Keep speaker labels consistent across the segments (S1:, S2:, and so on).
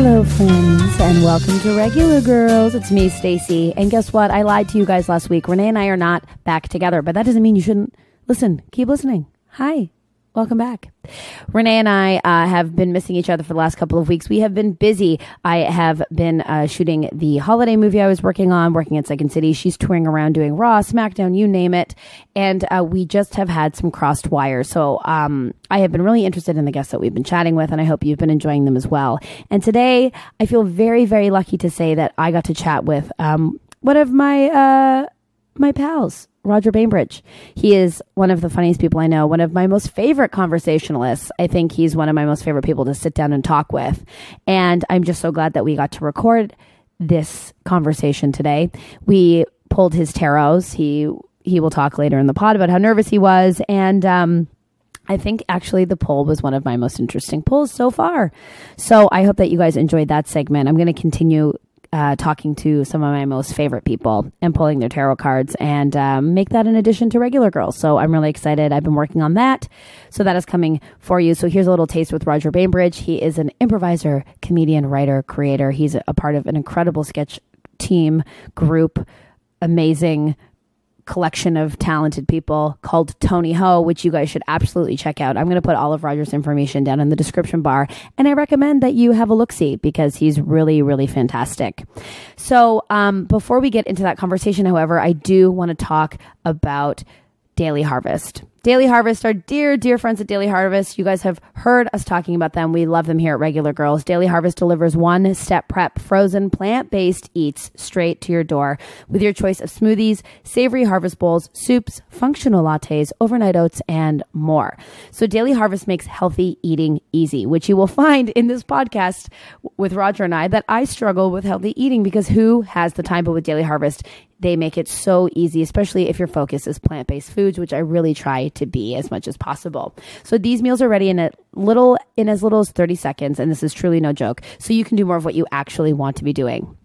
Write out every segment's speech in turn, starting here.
S1: Hello, friends, and welcome to Regular Girls. It's me, Stacey. And guess what? I lied to you guys last week. Renee and I are not back together, but that doesn't mean you shouldn't listen. Keep listening. Hi. Welcome back. Renee and I have been missing each other for the last couple of weeks. We have been busy. I have been shooting the holiday movie I was working on, working in Second City. She's touring around doing Raw, SmackDown, you name it. And we just have had some crossed wires. So I have been really interested in the guests that we've been chatting with, and I hope you've been enjoying them as well. And today, I feel very, very lucky to say that I got to chat with one of my pals, Roger Bainbridge. He is one of the funniest people I know, one of my most favorite conversationalists. I think he's one of my most favorite people to sit down and talk with. And I'm just so glad that we got to record this conversation today. We pulled his tarots. He will talk later in the pod about how nervous he was. And I think actually the poll was one of my most interesting polls so far. So I hope that you guys enjoyed that segment. I'm going to continue talking to some of my most favorite people and pulling their tarot cards and make that in addition to Regular Girls. So I'm really excited. I've been working on that. So that is coming for you. So here's a little taste with Roger Bainbridge. He is an improviser, comedian, writer, creator. He's a part of an incredible sketch team, group, amazing collection of talented people called Tony Ho, which you guys should absolutely check out. I'm going to put all of Roger's information down in the description bar, and I recommend that you have a look-see because he's really, really fantastic. So before we get into that conversation, however, I do want to talk about Daily Harvest. Daily Harvest, our dear, dear friends at Daily Harvest. You guys have heard us talking about them. We love them here at Regular Girls. Daily Harvest delivers one-step prep, frozen, plant-based eats straight to your door with your choice of smoothies, savory harvest bowls, soups, functional lattes, overnight oats, and more. So Daily Harvest makes healthy eating easy, which you will find in this podcast with Roger and I, that I struggle with healthy eating because who has the time? But with Daily Harvest, they make it so easy, especially if your focus is plant-based foods, which I really try to be as much as possible. So these meals are ready in as little as 30 seconds, and this is truly no joke. So you can do more of what you actually want to be doing.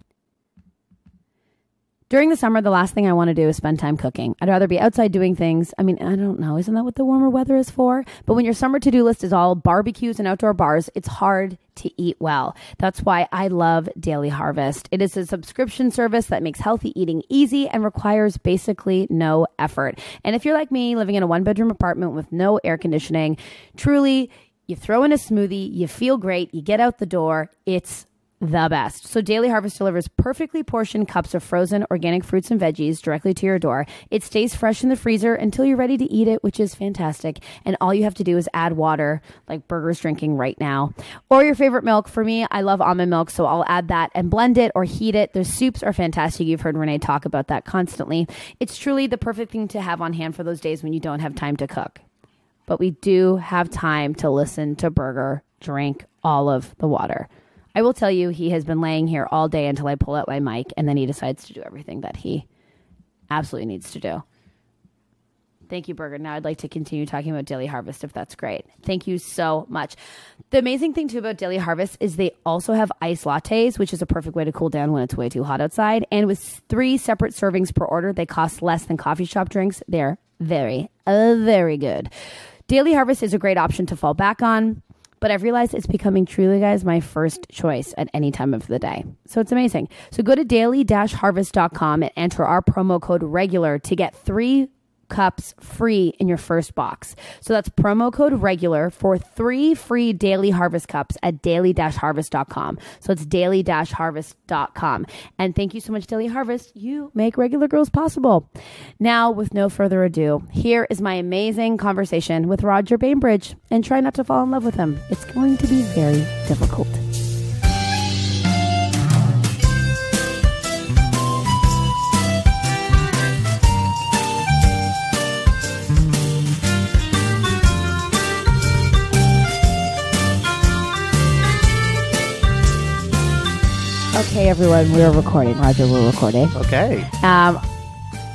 S1: During the summer, the last thing I want to do is spend time cooking. I'd rather be outside doing things. I mean, I don't know. Isn't that what the warmer weather is for? But when your summer to-do list is all barbecues and outdoor bars, it's hard to eat well. That's why I love Daily Harvest. It is a subscription service that makes healthy eating easy and requires basically no effort. And if you're like me, living in a one-bedroom apartment with no air conditioning, truly, you throw in a smoothie, you feel great, you get out the door, it's the best. So Daily Harvest delivers perfectly portioned cups of frozen organic fruits and veggies directly to your door. It stays fresh in the freezer until you're ready to eat it, which is fantastic. And all you have to do is add water, like Burger's drinking right now, or your favorite milk. For me, I love almond milk, so I'll add that and blend it or heat it. Their soups are fantastic. You've heard Renee talk about that constantly. It's truly the perfect thing to have on hand for those days when you don't have time to cook. But we do have time to listen to Burger drink all of the water. I will tell you, he has been laying here all day until I pull out my mic, and then he decides to do everything that he absolutely needs to do. Thank you, Burger. Now I'd like to continue talking about Daily Harvest, if that's great. Thank you so much. The amazing thing, too, about Daily Harvest is they also have iced lattes, which is a perfect way to cool down when it's way too hot outside. And with 3 separate servings per order, they cost less than coffee shop drinks. They're very, very good. Daily Harvest is a great option to fall back on. But I've realized it's becoming truly, guys, my first choice at any time of the day. So it's amazing. So go to daily-harvest.com and enter our promo code REGULAR to get 3 cups free in your first box. So that's promo code REGULAR for 3 free Daily Harvest cups at daily-harvest.com. So it's daily-harvest.com. And thank you so much, Daily Harvest. You make Regular Girls possible. Now, with no further ado, here is my amazing conversation with Roger Bainbridge. And try not to fall in love with him. It's going to be very difficult. Okay, everyone, we're recording. Roger, we're recording.
S2: Okay.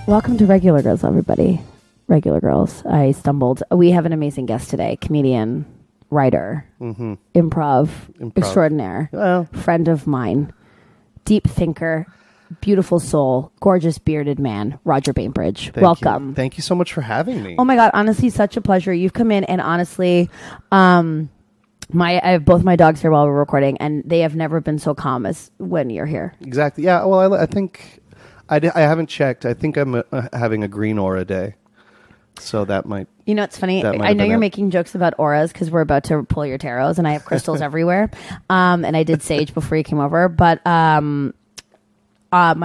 S1: Welcome to Regular Girls, everybody. Regular Girls. I stumbled. We have an amazing guest today, comedian, writer, improv extraordinaire, friend of mine, deep thinker, beautiful soul, gorgeous bearded man, Roger Bainbridge. Welcome.
S2: Thank you so much for having me.
S1: Oh my God, honestly, such a pleasure. You've come in and honestly, I have both my dogs here while we're recording, and they have never been so calm as when you're here.
S2: Exactly. Yeah. Well, I think I haven't checked. I think I'm having a green aura day. So that might...
S1: You know, it's funny. I know you're making jokes about auras because we're about to pull your tarots and I have crystals everywhere. And I did sage before you came over. But my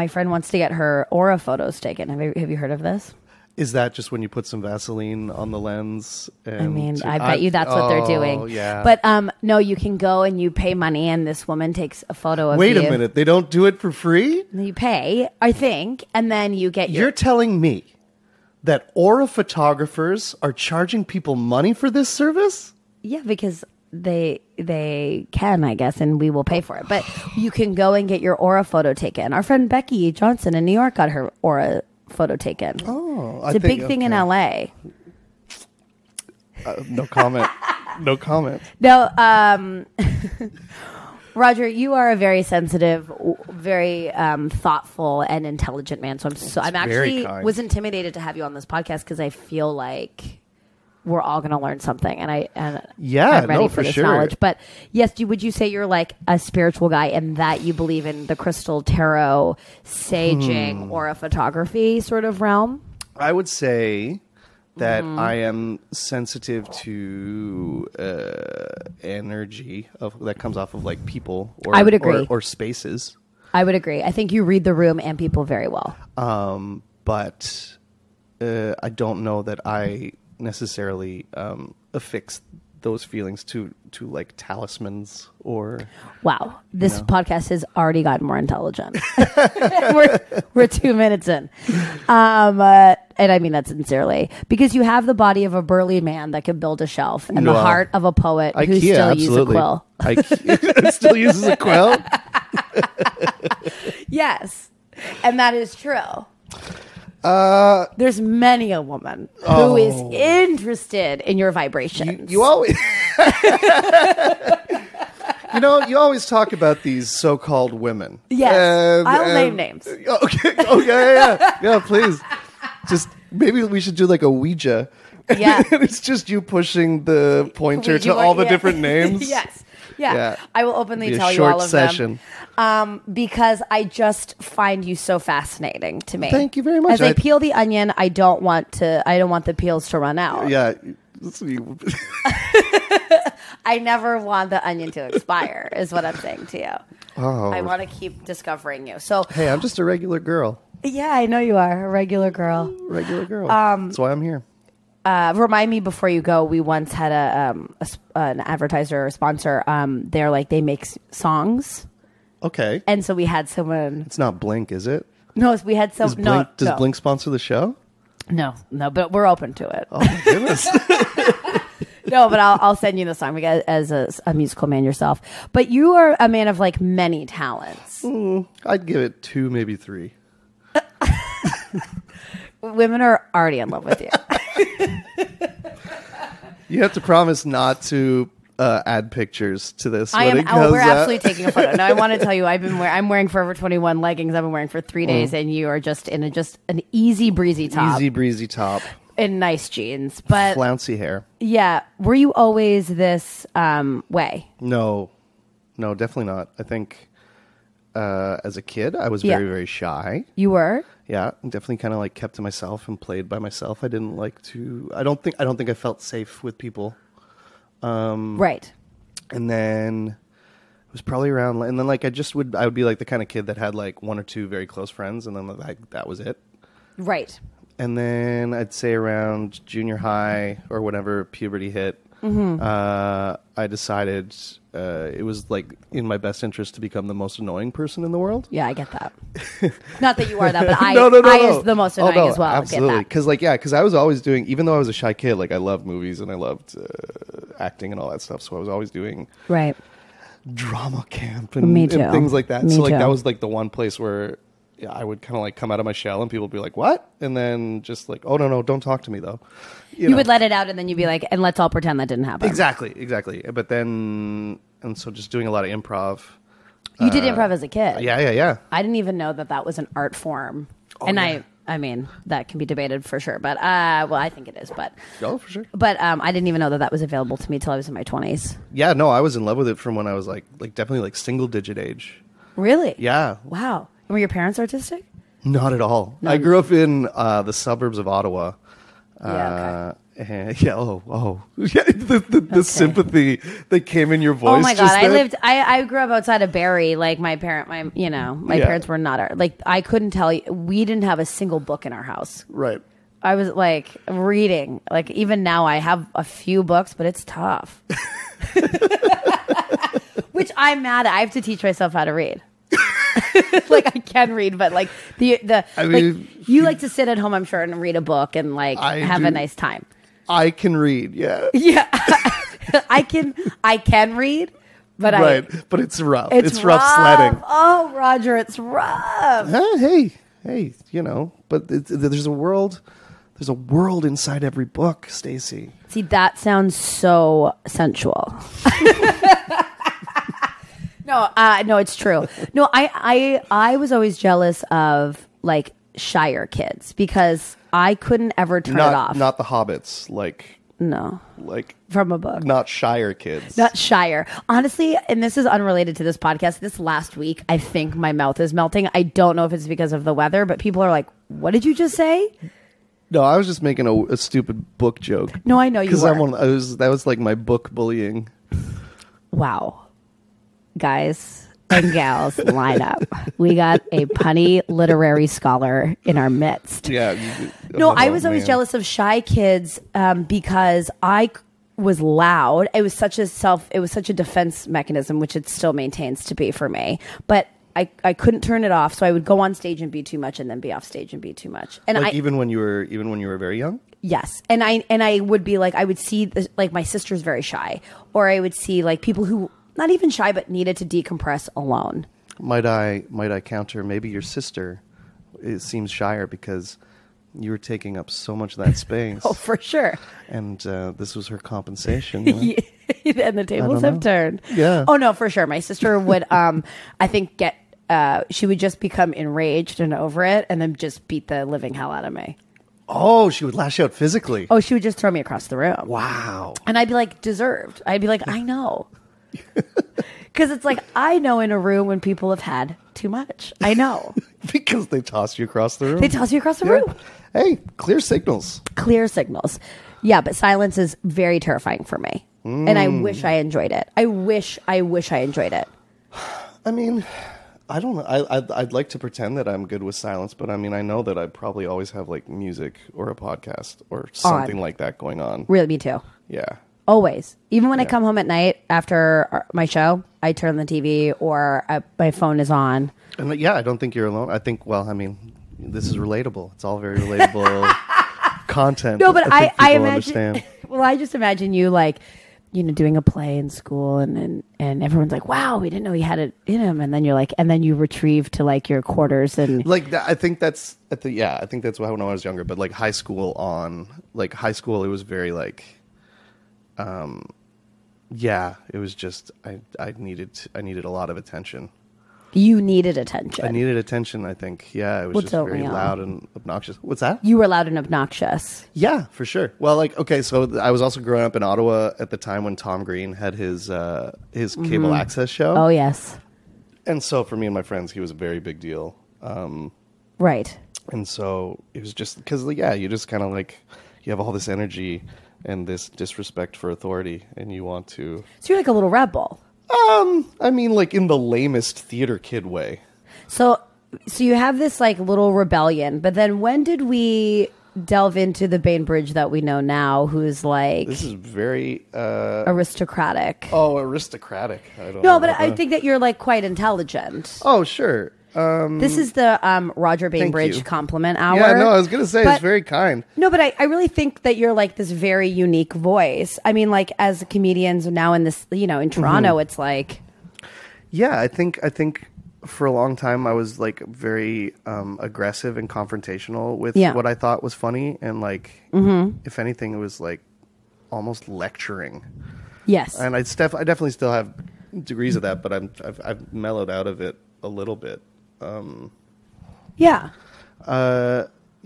S1: friend wants to get her aura photos taken. Have you heard of this?
S2: Is that just when you put some Vaseline on the lens?
S1: I bet you that's what they're doing.
S2: Yeah.
S1: But no, you can go and you pay money and this woman takes a photo of you.
S2: Wait a minute. They don't do it for free?
S1: You pay, I think, and then you get
S2: You're telling me that aura photographers are charging people money for this service?
S1: Yeah, because they can, I guess, and we will pay for it. But you can go and get your aura photo taken. Our friend Becky Johnson in New York got her aura photo taken.
S2: Oh,
S1: it's a big thing in LA.
S2: No comment. No comment.
S1: No, Roger, you are a very sensitive, very thoughtful and intelligent man. So I'm actually was intimidated to have you on this podcast because I feel like we're all going to learn something, and I'm ready for this knowledge. But yes, would you say you're like a spiritual guy and that you believe in the crystal tarot, saging, aura photography sort of realm?
S2: I would say that I am sensitive to energy that comes off of like people or,
S1: I would agree.
S2: Or spaces.
S1: I would agree. I think you read the room and people very well.
S2: But I don't know that I necessarily affix those feelings to like talismans or...
S1: Wow. This podcast has already gotten more intelligent. we're 2 minutes in. And I mean that sincerely. Because you have the body of a burly man that could build a shelf and the heart of a poet who still uses a quill.
S2: Still uses a quill?
S1: Yes. And that is true. There's many a woman who is interested in your vibrations.
S2: You always... you always talk about these so-called women.
S1: Yes. I'll name names.
S2: Okay. Yeah, please. Just maybe we should do like a Ouija.
S1: Yeah.
S2: It's just you pushing the pointer to all the different names.
S1: Yes. Yeah. I will openly tell you all of them. Because I just find you so fascinating to me.
S2: Thank you very much.
S1: As I peel the onion, I don't want the peels to run out.
S2: Yeah.
S1: I never want the onion to expire, is what I'm saying to you.
S2: Oh.
S1: I want to keep discovering you. So
S2: hey, I'm just a regular girl.
S1: Yeah, I know you are a regular girl.
S2: Regular girl. That's why I'm here.
S1: Remind me before you go. We once had an advertiser or sponsor. They're like they make songs.
S2: Okay.
S1: And so we had someone.
S2: It's not Blink, is it?
S1: No, we had some.
S2: Does Blink sponsor the show?
S1: No, but we're open to it.
S2: Oh my goodness.
S1: No, but I'll send you the song as a musical man yourself. But you are a man of like many talents.
S2: I'd give it 2, maybe 3.
S1: Women are already in love with you.
S2: You have to promise not to add pictures to this.
S1: We're absolutely taking a photo. No, I want to tell you, I'm wearing Forever 21 leggings. I've been wearing for 3 days, and you are just in an easy breezy top.
S2: Easy breezy top.
S1: And nice jeans, but
S2: flouncy hair.
S1: Yeah, were you always this way?
S2: No, definitely not. I think as a kid, I was very, very shy.
S1: You were?
S2: Yeah, definitely kind of like kept to myself and played by myself. I didn't like to. I don't think I felt safe with people.
S1: Right.
S2: And then it was probably around, and then like I would be like the kind of kid that had like 1 or 2 very close friends, and then that was it.
S1: Right.
S2: And then I'd say around junior high or whenever puberty hit, I decided it was like in my best interest to become the most annoying person in the world.
S1: Yeah, I get that. Not that you are that, but I is the most annoying as well.
S2: Absolutely, because I was always doing, even though I was a shy kid, like I loved movies and I loved acting and all that stuff. So I was always doing drama camp and things like that. That was like the one place where I would kind of like come out of my shell and people would be like, what? And then just like, oh, no, don't talk to me though. You
S1: would let it out and then you'd be like, and let's all pretend that didn't happen.
S2: Exactly. But then, and so just doing a lot of improv.
S1: You did improv as a kid?
S2: Yeah.
S1: I didn't even know that was an art form. I mean, that can be debated for sure. But, well, I think it is. But
S2: oh, for sure.
S1: But I didn't even know that was available to me till I was in my 20s.
S2: Yeah, no, I was in love with it from when I was like definitely like single digit age.
S1: Really?
S2: Yeah.
S1: Wow. And were your parents artistic?
S2: Not at all. No. I grew up in the suburbs of Ottawa.
S1: Yeah, okay.
S2: And yeah, yeah, the sympathy that came in your voice.
S1: Oh my god, I grew up outside of Barrie. Like my parents were not like I couldn't tell you. We didn't have a single book in our house.
S2: Right.
S1: I was like reading. Like even now, I have a few books, but it's tough. Which I'm mad at. I have to teach myself how to read. Like I can read, but like I mean, like, you like to sit at home, I'm sure, and read a book and like have a nice time.
S2: I can read, yeah.
S1: Yeah. I can read, but
S2: but it's rough. It's rough sledding.
S1: Oh, Roger, it's rough.
S2: Hey, you know, but there's a world inside every book, Stacey.
S1: See, that sounds so sensual. No, it's true. No, I was always jealous of like shyer kids because I couldn't ever turn it off.
S2: Not the hobbits, like
S1: no,
S2: like
S1: from a book.
S2: Not shyer kids.
S1: Not shyer. Honestly, and this is unrelated to this podcast. This last week, I think my mouth is melting. I don't know if it's because of the weather, but people are like, "What did you just say?"
S2: No, I was just making a stupid book joke.
S1: No, I know you were.
S2: Because that was like my book bullying.
S1: Wow. Guys and gals, line up. We got a punny literary scholar in our midst.
S2: Yeah.
S1: No, I was always jealous of shy kids because I was loud. It was such a defense mechanism, which it still maintains to be for me. But I couldn't turn it off, so I would go on stage and be too much, and then be off stage and be too much. And
S2: like even when you were very young.
S1: Yes, and I would be like I would see like my sister's very shy, or I would see like people who. Not even shy, but needed to decompress alone. Might
S2: I counter? Maybe your sister seems shyer because you were taking up so much of that space.
S1: Oh, for sure.
S2: And this was her compensation. You
S1: know? And the tables have turned.
S2: Yeah.
S1: Oh no, for sure. My sister would, I think, she would just become enraged and over it, and then just beat the living hell out of me.
S2: Oh, she would lash out physically.
S1: Oh, she would just throw me across the room.
S2: Wow.
S1: And I'd be like, deserved. I'd be like, I know. Because it's like, I know in a room when people have had too much. I know.
S2: Because they toss you across the room.
S1: They toss you across the room.
S2: Hey, clear signals.
S1: Clear signals. Yeah, but silence is very terrifying for me. And I wish I enjoyed it. I wish I enjoyed it.
S2: I mean, I don't know. I'd like to pretend that I'm good with silence, but I mean, I know that I probably always have like music or a podcast or something like that going on.
S1: Really, me too.
S2: Yeah.
S1: Always. Even when I come home at night after my show, I turn the TV or my phone is on.
S2: And yeah, I don't think you're alone. I think, well, I mean, this is relatable. It's all very relatable content.
S1: No, but I imagine.
S2: Understand.
S1: Well, I just imagine you like, you know, doing a play in school and everyone's like, wow, we didn't know he had it in him. And then you're like, and then you retrieve to like your quarters and
S2: like that. I think that's I think that's when I was younger, but like high school, it was very like, yeah, it was just I needed a lot of attention.
S1: You needed attention.
S2: I needed attention, I think. Yeah, it was just very loud and obnoxious. What's that?
S1: You were loud and obnoxious.
S2: Yeah, for sure. Well, like, okay, so I was also growing up in Ottawa at the time when Tom Green had his cable access show.
S1: Oh, yes.
S2: And so for me and my friends, he was a very big deal.
S1: Right.
S2: And so it was just because, yeah, you just kind of like, you have all this energy and this disrespect for authority, and you want to...
S1: So you're like a little rebel.
S2: I mean, like in the lamest theater kid way.
S1: So you have this like little rebellion, but then when did we delve into the Bainbridge that we know now, who's like...
S2: This is very...
S1: aristocratic.
S2: Oh, aristocratic. I don't know.
S1: No, but I think that you're like quite intelligent.
S2: Oh, sure.
S1: This is the Roger Bainbridge compliment hour.
S2: Yeah, no, I was going to say, it's very kind.
S1: No, but I really think that you're like this very unique voice. I mean, like as comedians now in this, you know, in Toronto, it's like...
S2: Yeah, I think for a long time I was like very aggressive and confrontational with what I thought was funny. And like, if anything, it was like almost lecturing.
S1: Yes.
S2: And I definitely still have degrees of that, but I've mellowed out of it a little bit.
S1: Yeah.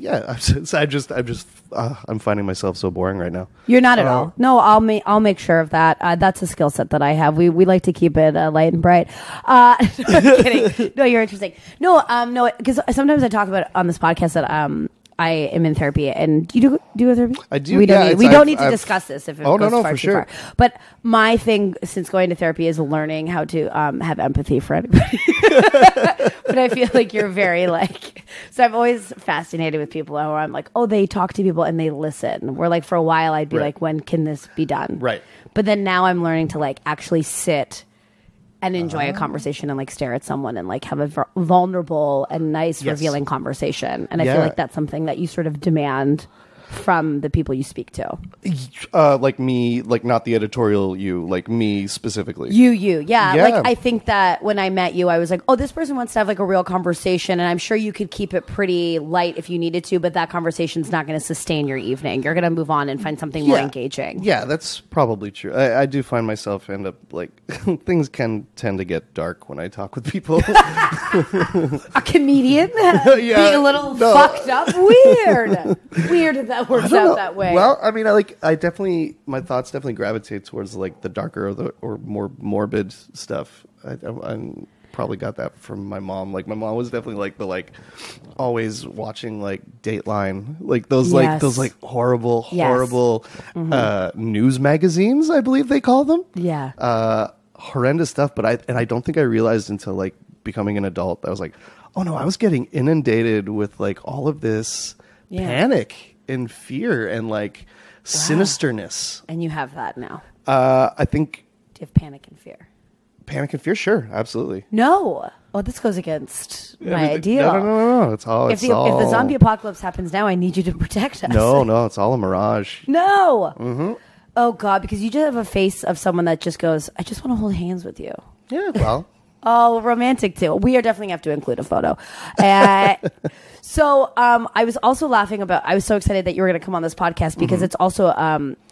S2: I'm finding myself so boring right now.
S1: You're not at all. No, I'll make sure of that. That's a skill set that I have. We like to keep it light and bright. No, I'm kidding. No, you're interesting. No, because sometimes I talk about it on this podcast that I am in therapy, and do you do a therapy?
S2: I do.
S1: We don't need to discuss this if it goes far too far. But my thing since going to therapy is learning how to have empathy for anybody. But I feel like you're very so I'm always fascinated with people who I'm like, oh, they talk to people and they listen. Where like for a while I'd be like, when can this be done?
S2: Right.
S1: But then now I'm learning to like actually sit and enjoy a conversation and like stare at someone and like have a vulnerable and nice revealing conversation. And I feel like that's something that you sort of demand from the people you speak to.
S2: Like me, like not the editorial you, like me specifically.
S1: Yeah. Like I think that when I met you, I was like, oh, this person wants to have like a real conversation, and I'm sure you could keep it pretty light if you needed to, but that conversation's not going to sustain your evening. You're going to move on and find something more engaging.
S2: Yeah, that's probably true. I do find myself end up like things can tend to get dark when I talk with people.
S1: A comedian? Being a little fucked up? Weird if that works out that way.
S2: Well, I mean, my thoughts definitely gravitate towards like the darker or more morbid stuff. I probably got that from my mom. Like my mom was definitely like always watching like Dateline, like those horrible news magazines, I believe they call them.
S1: Yeah.
S2: Horrendous stuff. But I don't think I realized until like becoming an adult, I was like, oh no, I was getting inundated with like all of this panic and fear and like sinisterness.
S1: And you have that now.
S2: I think.
S1: Do you have panic and fear?
S2: Panic and fear, sure, absolutely.
S1: No. Oh, this goes against my ideal.
S2: No. It's all.
S1: If the zombie apocalypse happens now, I need you to protect us.
S2: No, it's all a mirage.
S1: No. Mm-hmm. Oh God, because you just have a face of someone that just goes, I just want to hold hands with you.
S2: Yeah, well.
S1: Oh, romantic too. We are definitely have to include a photo. So I was also laughing about, I was so excited that you were going to come on this podcast because it's also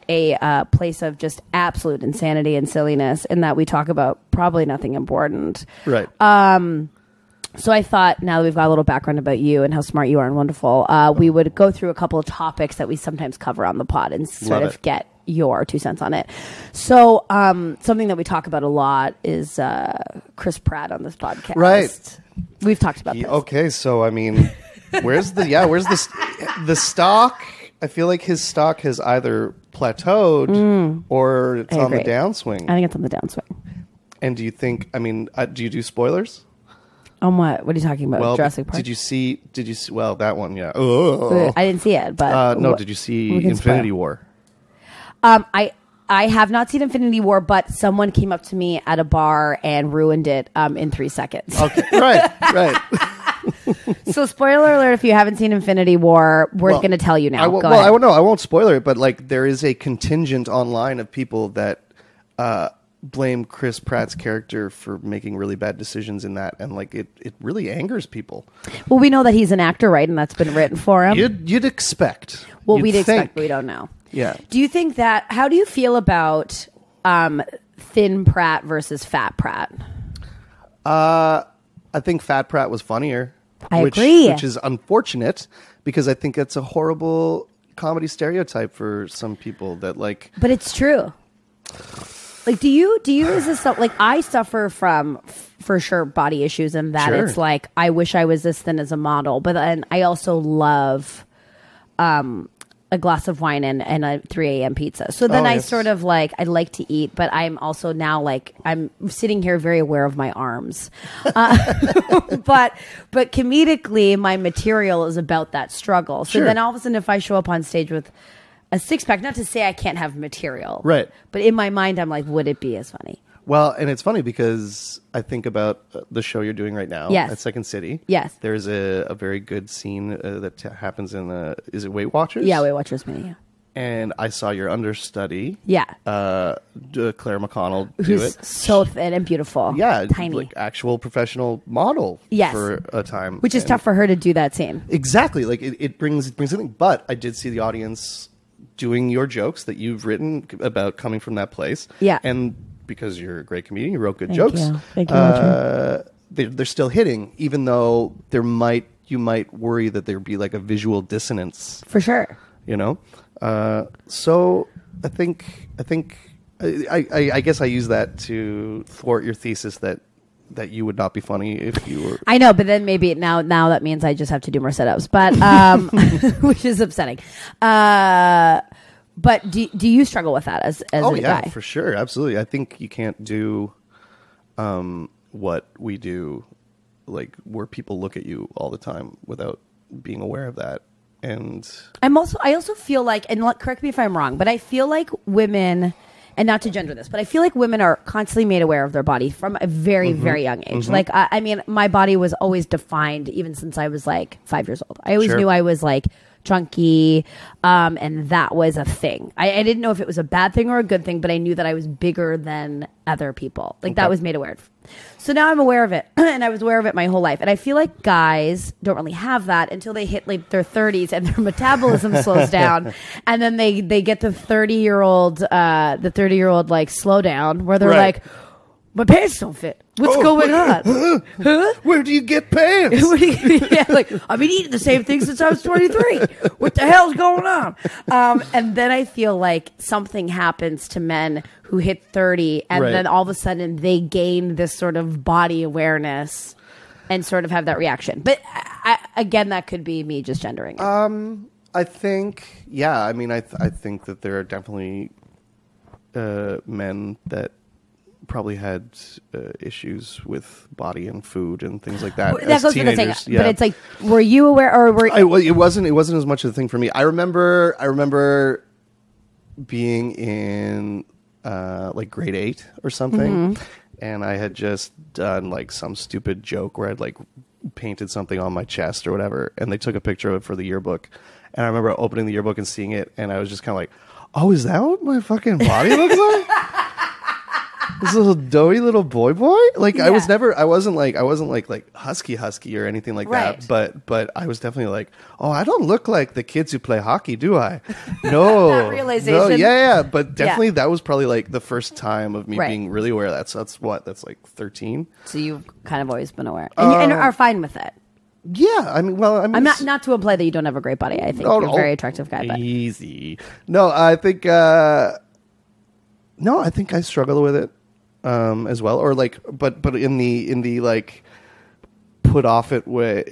S1: a place of just absolute insanity and silliness in that we talk about probably nothing important.
S2: Right.
S1: So I thought now that we've got a little background about you and how smart you are and wonderful, we would go through a couple of topics that we sometimes cover on the pod and sort of get your 2 cents on it. So something that we talk about a lot is Chris Pratt on this podcast.
S2: Right.
S1: We've talked about this.
S2: Okay, so I mean, where's the stock? I feel like his stock has either plateaued or it's on the downswing.
S1: I think it's on the downswing.
S2: And do you think, I mean, do you do spoilers?
S1: On what? What are you talking about?
S2: Well,
S1: Jurassic Park?
S2: Did you see, well, that one, yeah. Oh.
S1: I didn't see it, but.
S2: No, did you see Infinity War?
S1: I have not seen Infinity War, but someone came up to me at a bar and ruined it in 3 seconds.
S2: Okay, right.
S1: So, spoiler alert! If you haven't seen Infinity War, we're going to tell you now.
S2: Go ahead. I won't spoiler it, but like there is a contingent online of people that blame Chris Pratt's character for making really bad decisions in that, and like it really angers people.
S1: Well, we know that he's an actor, right? And that's been written for him.
S2: You'd expect.
S1: Well, we'd expect, but we don't know.
S2: Yeah.
S1: Do you think that? How do you feel about thin Pratt versus fat Pratt?
S2: I think fat Pratt was funnier.
S1: I agree.
S2: Which is unfortunate because I think it's a horrible comedy stereotype for some people that like.
S1: But it's true. Like, do you is this like I suffer from for sure body issues and that it's like I wish I was this thin as a model, but then I also love a glass of wine and a 3 a.m. pizza. So then I sort of like, I like to eat, but I'm also now like, I'm sitting here very aware of my arms. But comedically, my material is about that struggle. So then all of a sudden, if I show up on stage with a 6-pack, not to say I can't have material.
S2: Right.
S1: But in my mind, I'm like, would it be as funny?
S2: Well, and it's funny because I think about the show you're doing right now at Second City.
S1: Yes.
S2: There's a very good scene that happens in is it Weight Watchers?
S1: Yeah, Weight Watchers Mini, yeah.
S2: And I saw your understudy.
S1: Yeah.
S2: Claire McConnell do
S1: Who's
S2: it.
S1: So thin and beautiful.
S2: Yeah.
S1: Tiny.
S2: Like actual professional model for a time.
S1: Which is tough for her to do that scene.
S2: Exactly. Like it brings something. But I did see the audience doing your jokes that you've written about coming from that place.
S1: Yeah.
S2: And because you're a great comedian, you wrote good jokes.
S1: Thank you.
S2: They're still hitting, even though there might you might worry that there'd be like a visual dissonance.
S1: For sure.
S2: You know? So I guess I use that to thwart your thesis that you would not be funny if you were.
S1: I know, but then maybe now that means I just have to do more sit-ups, but which is upsetting. But do you struggle with that as a guy?
S2: For sure, absolutely. I think you can't do what we do, like where people look at you all the time without being aware of that. And
S1: I also feel like, and correct me if I'm wrong, but I feel like women. And not to gender this, but I feel like women are constantly made aware of their body from a very, very young age. Mm-hmm. Like, I mean, my body was always defined even since I was like 5 years old. I always knew I was like chunky, and that was a thing. I didn't know if it was a bad thing or a good thing, but I knew that I was bigger than other people. Like that was made aware of. So now I'm aware of it, and I was aware of it my whole life. And I feel like guys don't really have that until they hit like their 30s and their metabolism slows down, and then they get the 30-year-old like slowdown where they're like, my pants don't fit. What's going on? Huh?
S2: Where do you get pants?
S1: Like I've been eating the same thing since I was 23. What the hell's going on? And then I feel like something happens to men who hit 30, and then all of a sudden they gain this sort of body awareness and sort of have that reaction. But again, that could be me just gendering it.
S2: I think, yeah. I mean, I think that there are definitely men that probably had issues with body and food and things like that.
S1: That goes for the thing, but it's like, were you aware, or were
S2: it wasn't as much of a thing for me. I remember being in like grade 8 or something, and I had just done like some stupid joke where I'd like painted something on my chest or whatever, and they took a picture of it for the yearbook, and I remember opening the yearbook and seeing it, and I was just kind of like, oh, is that what my fucking body looks like? This little doughy little boy. Like I wasn't like husky or anything like that. But I was definitely like, oh, I don't look like the kids who play hockey, do I? No.
S1: That realization.
S2: No, yeah. But definitely that was probably like the first time of me being really aware of that. So that's like 13.
S1: So you've kind of always been aware, and are fine with it.
S2: Yeah, I mean, I'm
S1: not to imply that you don't have a great body. I think you're a very attractive guy. But.
S2: Easy. No, I think I struggle with it. As well, or like, but in the like put it off way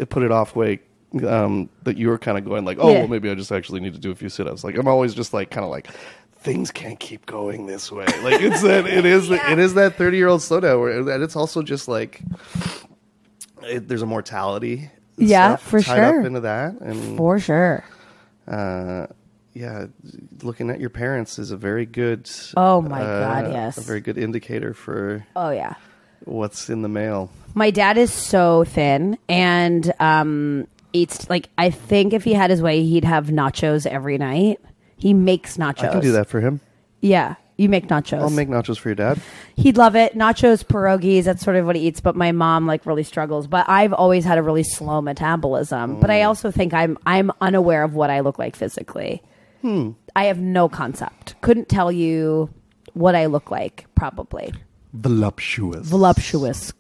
S2: that you were kind of going like, well, maybe I just actually need to do a few sit-ups. Like I'm always just like kind of like things can't keep going this way. Like it is that 30-year-old slowdown, and it's also just like there's a mortality.
S1: For
S2: tied
S1: sure.
S2: Up into that, and
S1: for sure.
S2: Yeah, looking at your parents is a very good.
S1: Oh my God! Yes,
S2: a very good indicator for.
S1: Oh yeah.
S2: What's in the mail?
S1: My dad is so thin, and eats like, I think if he had his way, he'd have nachos every night. He makes nachos.
S2: I can do that for him.
S1: Yeah, you make nachos.
S2: I'll make nachos for your dad.
S1: He'd love it. Nachos, pierogies, that's sort of what he eats. But my mom like really struggles. But I've always had a really slow metabolism. But I also think I'm unaware of what I look like physically. I have no concept. Couldn't tell you what I look like, probably.
S2: Voluptuous,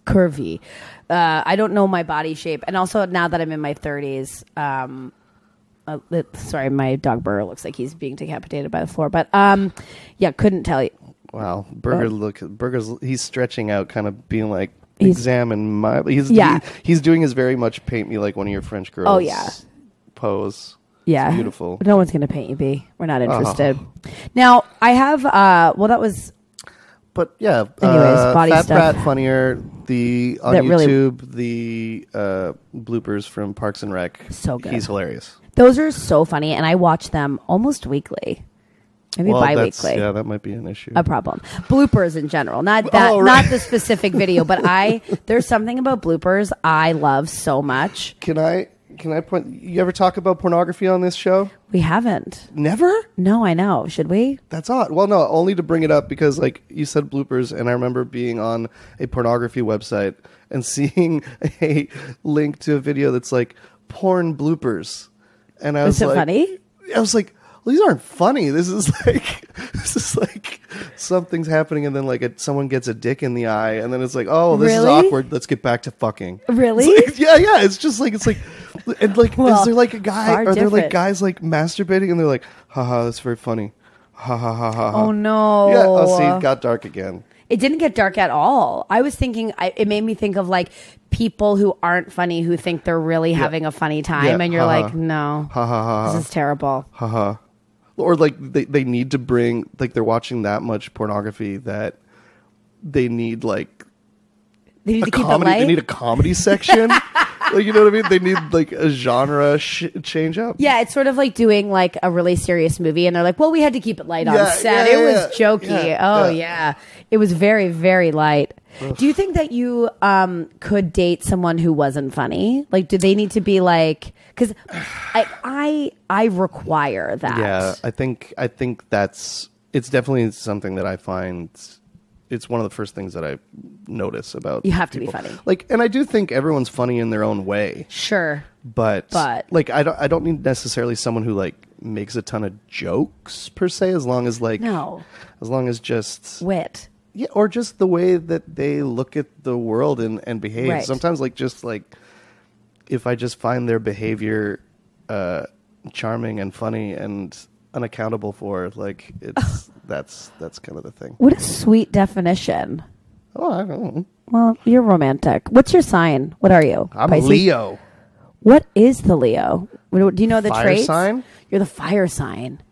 S1: curvy. I don't know my body shape. And also, now that I'm in my 30s, sorry, my dog Burger looks like he's being decapitated by the floor. But couldn't tell you.
S2: Wow. Burger's, he's stretching out, kind of being like, examine my... He's doing his very much paint me like one of your French girls pose.
S1: Yeah.
S2: It's beautiful.
S1: No one's going to paint you, B. We're not interested. Now, I have, that was...
S2: But yeah,
S1: anyways, body
S2: Fat
S1: stuff.
S2: Brat Funnier, on YouTube, the bloopers from Parks and Rec.
S1: So good.
S2: He's hilarious.
S1: Those are so funny, and I watch them almost weekly. Maybe bi-weekly.
S2: Yeah, that might be an issue.
S1: A problem. Bloopers in general. Not that, not the specific video, but there's something about bloopers I love so much.
S2: Can I point? You ever talk about pornography on this show?
S1: We haven't.
S2: Never?
S1: No, I know. Should we?
S2: That's odd. Well, no, only to bring it up because, like, you said bloopers, and I remember being on a pornography website and seeing a link to a video that's like porn bloopers, and I was like,
S1: funny?
S2: I was like, well, these aren't funny. This is like something's happening, and then like someone gets a dick in the eye, and then it's like, oh, this is awkward. Let's get back to fucking.
S1: Really?
S2: It's like, yeah. It's just like And like, is there like a guy? Are there like guys like masturbating and they're like, haha, that's very funny. Ha ha ha ha.
S1: Oh no.
S2: Yeah. Oh, see, it got dark again.
S1: It didn't get dark at all. I was thinking, it made me think of like people who aren't funny who think they're really having a funny time, and you're like, no, this is terrible.
S2: Or like they need to bring, like they're watching that much pornography that they need like
S1: they need
S2: a comedy. They need a comedy section. Like, you know what I mean? They need like a genre change up.
S1: Yeah, it's sort of like doing like a really serious movie, and they're like, well, we had to keep it light on set. It was jokey. Yeah. It was very, very light. Ugh. Do you think that you could date someone who wasn't funny? Like, do they need to be like? Because I require that.
S2: Yeah, I think it's definitely something that I find. It's one of the first things that I notice about.
S1: You have
S2: people.
S1: To be funny.
S2: Like, and I do think everyone's funny in their own way.
S1: Sure.
S2: But like, I don't need necessarily someone who like makes a ton of jokes per se, as long as like as long as just
S1: wit.
S2: Yeah, or just the way that they look at the world and behave. Right. Sometimes like just like if I just find their behavior charming and funny and unaccountable for, like it's that's kind of the thing.
S1: What a sweet definition.
S2: Oh, I don't know.
S1: Well, you're romantic. What's your sign? What are you?
S2: I'm Pisces? Leo.
S1: What is the Leo? Do you know the
S2: fire
S1: traits?
S2: Sign?
S1: You're the fire sign.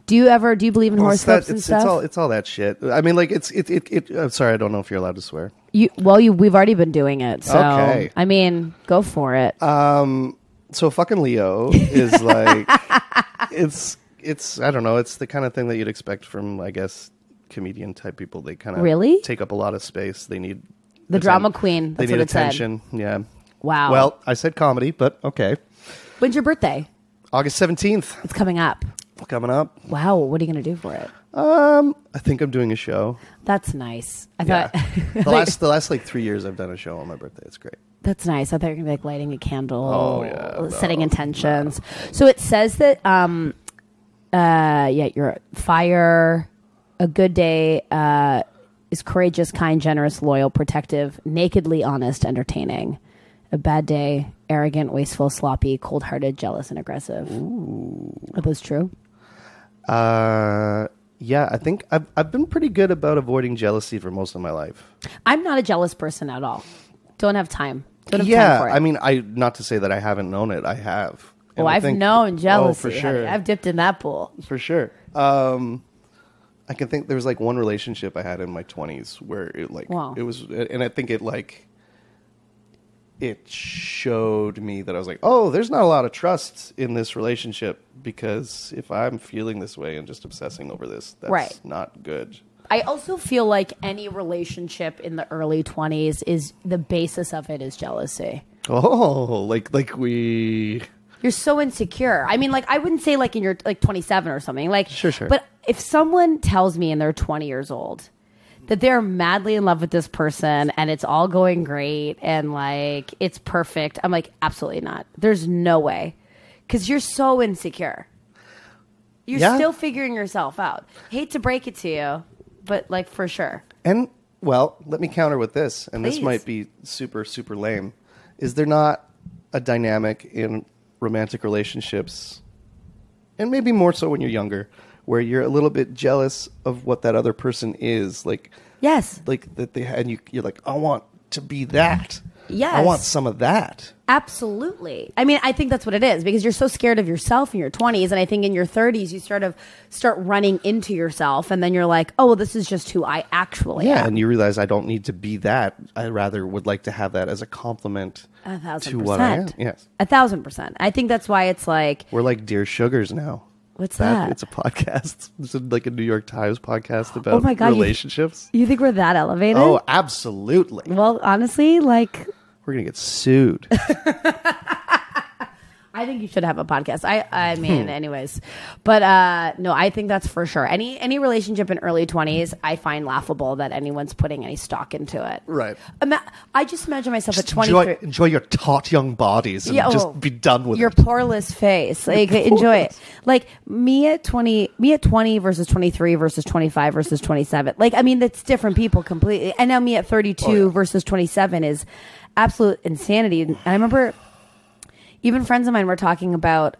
S1: Do you believe in horoscopes and stuff?
S2: It's all that shit. I mean, like I'm sorry, I don't know if you're allowed to swear.
S1: We've already been doing it. So
S2: okay.
S1: I mean, go for it.
S2: So fucking Leo is like it's I don't know, it's the kind of thing that you'd expect from, I guess, comedian type people. They kind of
S1: really
S2: take up a lot of space. They need
S1: the drama queen. That's
S2: they need
S1: what it
S2: attention.
S1: Said.
S2: Yeah.
S1: Wow.
S2: Well, I said comedy, but okay.
S1: When's your birthday?
S2: August 17th.
S1: It's coming up.
S2: Wow.
S1: What are you going to do for it?
S2: I think I'm doing a show.
S1: That's nice. I thought
S2: the last like 3 years I've done a show on my birthday. It's great.
S1: That's nice. I thought you were going to be like lighting a candle.
S2: Oh yeah.
S1: Setting intentions. No. So it says that you're fire. A good day is courageous, kind, generous, loyal, protective, nakedly honest, entertaining. A bad day, arrogant, wasteful, sloppy, cold-hearted, jealous, and aggressive.
S2: Ooh.
S1: Are those true?
S2: Yeah, I think I've been pretty good about avoiding jealousy for most of my life.
S1: I'm not a jealous person at all. Don't have time. Don't have time for it.
S2: I mean, not to say that I haven't known it. I have.
S1: And I've known jealousy.
S2: Oh, for sure.
S1: I've dipped in that pool.
S2: For sure. I can think there was like one relationship I had in my 20s where it like it was, and I think it showed me that I was like, oh, there's not a lot of trust in this relationship, because if I'm feeling this way and just obsessing over this, that's not good.
S1: I also feel like any relationship in the early 20s is the basis of it is jealousy.
S2: Oh,
S1: you're so insecure. I mean, like, I wouldn't say like in your like 27 or something. Like,
S2: sure.
S1: But if someone tells me and they're 20 years old that they're madly in love with this person and it's all going great and like it's perfect, I'm like, absolutely not. There's no way, because you're so insecure. You're still figuring yourself out. Hate to break it to you, but like for sure.
S2: And well, let me counter with this, and
S1: Please.
S2: This might be super, super lame. Is there not a dynamic in romantic relationships, and maybe more so when you're younger, where you're a little bit jealous of what that other person is? Like,
S1: yes,
S2: like that they had, and you're like, I want to be that.
S1: Yes,
S2: I want some of that.
S1: Absolutely. I mean, I think that's what it is, because you're so scared of yourself in your 20s, and I think in your 30s you start running into yourself, and then you're like, oh, well, this is just who I actually am.
S2: Yeah, and you realize I don't need to be that. I rather would like to have that as a compliment to what I am. Yes,
S1: 1,000%. I think that's why it's like
S2: we're like Dear Sugars now.
S1: What's that?
S2: It's a podcast. It's like a New York Times podcast about relationships.
S1: You think we're that elevated?
S2: Oh, absolutely.
S1: Well, honestly, like,
S2: we're going to get sued.
S1: I think you should have a podcast. I mean, anyways. But no, I think that's for sure. Any relationship in early 20s, I find laughable that anyone's putting any stock into it.
S2: Right.
S1: I just imagine myself at 23.
S2: Enjoy your taut young bodies and just be done with
S1: your poreless face. Like, enjoy it. Like, me at 20 versus 23 versus 25 versus 27. Like, I mean, that's different people completely. And now me at 32 versus 27 is absolute insanity. And I remember Even friends of mine were talking about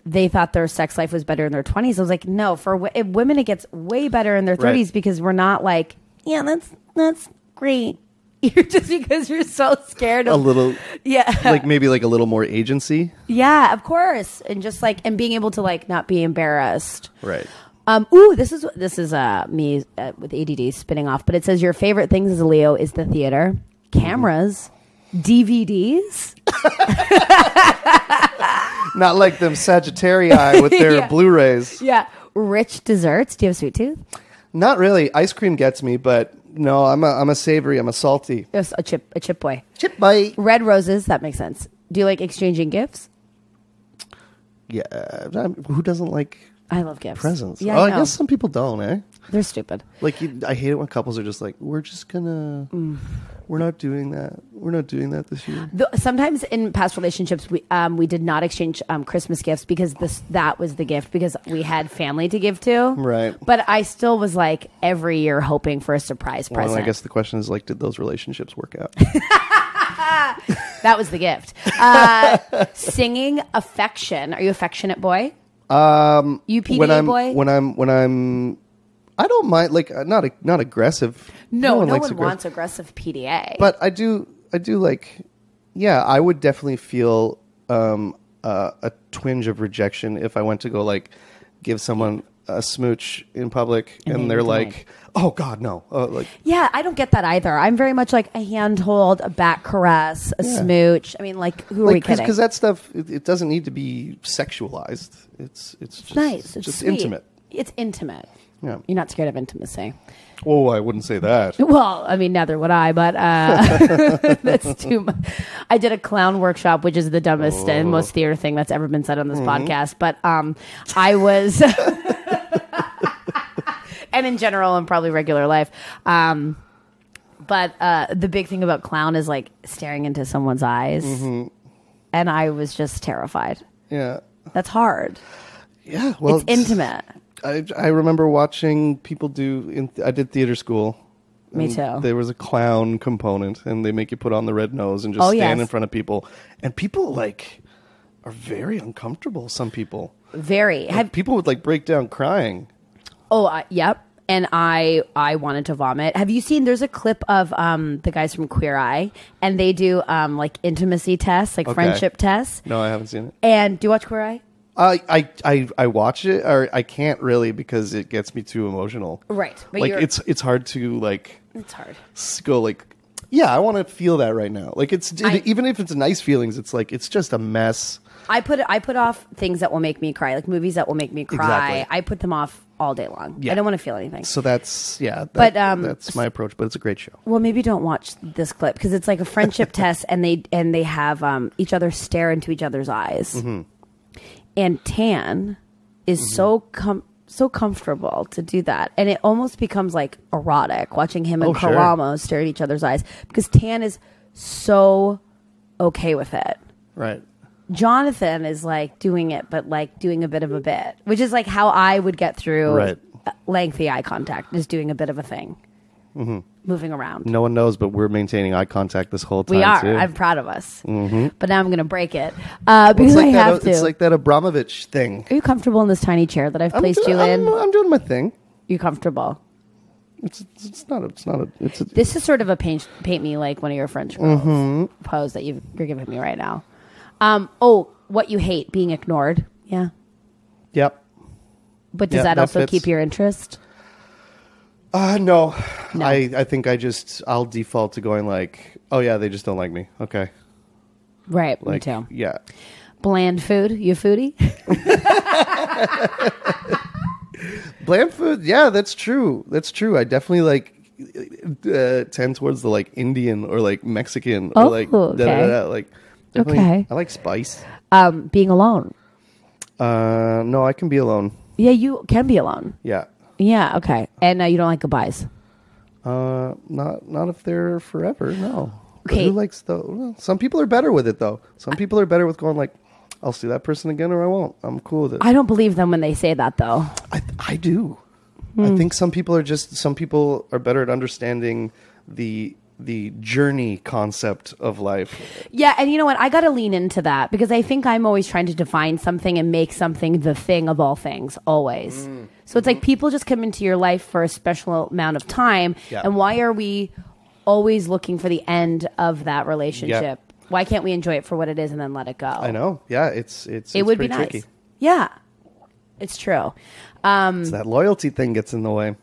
S1: they thought their sex life was better in their 20s. I was like, no, for women it gets way better in their 30s because we're not like, yeah, that's great. You're just because you're so scared of
S2: a little, like maybe like a little more agency.
S1: Yeah, of course, and just like and being able to like not be embarrassed.
S2: Right.
S1: This is me with ADD spinning off, but it says your favorite things as a Leo is the theater, cameras, DVDs.
S2: Not like them Sagittarii with their Blu-rays.
S1: Yeah, rich desserts. Do you have a sweet tooth?
S2: Not really. Ice cream gets me, but. No, I'm a savory. I'm a salty.
S1: Yes, a chip boy.
S2: Chip boy.
S1: Red roses. That makes sense. Do you like exchanging gifts?
S2: Yeah. Who doesn't like?
S1: I love gifts.
S2: Presents. Yeah, I guess some people don't.
S1: They're stupid.
S2: Like I hate it when couples are just like, we're just gonna. We're not doing that. We're not doing that this year.
S1: Sometimes in past relationships, we did not exchange Christmas gifts because that was the gift because we had family to give to.
S2: Right.
S1: But I still was like every year hoping for a surprise present.
S2: I guess the question is like, did those relationships work out?
S1: That was the gift. Singing affection. Are you affectionate boy? You PDA boy?
S2: When I'm. I don't mind, like not aggressive.
S1: No one wants aggressive PDA.
S2: But I do like, yeah, I would definitely feel a twinge of rejection if I went to go like give someone a smooch in public and they're like, oh God, no.
S1: Yeah, I don't get that either. I'm very much like a handhold, a back caress, a smooch. I mean, like, who are we kidding?
S2: Because that stuff, it doesn't need to be sexualized. It's just
S1: nice. It's
S2: just
S1: sweet.
S2: Intimate.
S1: It's intimate.
S2: Yeah.
S1: You're not scared of intimacy.
S2: Oh, I wouldn't say that.
S1: Well, I mean, neither would I, but that's too much. I did a clown workshop, which is the dumbest and most theater thing that's ever been said on this podcast. But I was, and in general, and probably regular life. But the big thing about clown is like staring into someone's eyes. Mm-hmm. And I was just terrified.
S2: Yeah.
S1: That's hard.
S2: Yeah. Well,
S1: it's intimate.
S2: I remember watching people I did theater school.
S1: Me too.
S2: There was a clown component, and they make you put on the red nose and just stand in front of people. And people like are very uncomfortable. Some people
S1: very.
S2: People would like break down crying.
S1: Oh, yep. And I wanted to vomit. Have you seen? There's a clip of the guys from Queer Eye, and they do like intimacy tests, like friendship tests.
S2: No, I haven't seen it.
S1: And do you watch Queer Eye?
S2: I watch it, or I can't really because it gets me too emotional.
S1: Right, but
S2: like it's hard to like.
S1: It's hard.
S2: Go like, yeah, I want to feel that right now. Like even if it's nice feelings, it's like it's just a mess.
S1: I put off things that will make me cry, like movies that will make me cry.
S2: Exactly.
S1: I put them off all day long. Yeah. I don't want to feel anything.
S2: So that's that's my approach. But it's a great show.
S1: Well, maybe don't watch this clip because it's like a friendship test, and they have each other stare into each other's eyes. Mm-hmm. And Tan is so comfortable to do that. And it almost becomes like erotic watching him and Karamo stare at each other's eyes because Tan is so okay with it.
S2: Right.
S1: Jonathan is like doing it, but like doing a bit of a bit, which is like how I would get through lengthy eye contact, is doing a bit of a thing. Mm-hmm. Moving around.
S2: No one knows, but we're maintaining eye contact this whole time.
S1: We are.
S2: Too.
S1: I'm proud of us. Mm-hmm. But now I'm going to break it because I have to.
S2: It's like that Abramovich thing.
S1: Are you comfortable in this tiny chair that I've placed you in?
S2: I'm doing my thing.
S1: You comfortable?
S2: It's not a.
S1: This is sort of a paint me like one of your French girls pose that you're giving me right now. What you hate, being ignored. Yeah.
S2: Yep.
S1: But does that also keep your interest?
S2: No. I think I'll default to going like, oh yeah, they just don't like me. Okay.
S1: Right.
S2: Like,
S1: me too.
S2: Yeah.
S1: Bland food. You a foodie?
S2: Bland food. Yeah, that's true. I definitely like tend towards the like Indian or like Mexican or like like definitely. Okay. I like spice.
S1: Being alone.
S2: No, I can be alone.
S1: Yeah, you can be alone.
S2: Yeah.
S1: Yeah, okay. And you don't like goodbyes?
S2: Not if they're forever, no.
S1: Okay.
S2: Who likes some people are better with it, though. Some people are better with going like, I'll see that person again or I won't. I'm cool with it.
S1: I don't believe them when they say that, though.
S2: I do. I think some people are better at understanding the journey concept of life.
S1: Yeah, and you know what? I got to lean into that because I think I'm always trying to define something and make something the thing of all things, always. So it's like people just come into your life for a special amount of time, and why are we always looking for the end of that relationship? Why can't we enjoy it for what it is and then let it go?
S2: I know. Yeah,
S1: it would be nice.
S2: Tricky.
S1: Yeah, it's true.
S2: It's that loyalty thing gets in the way.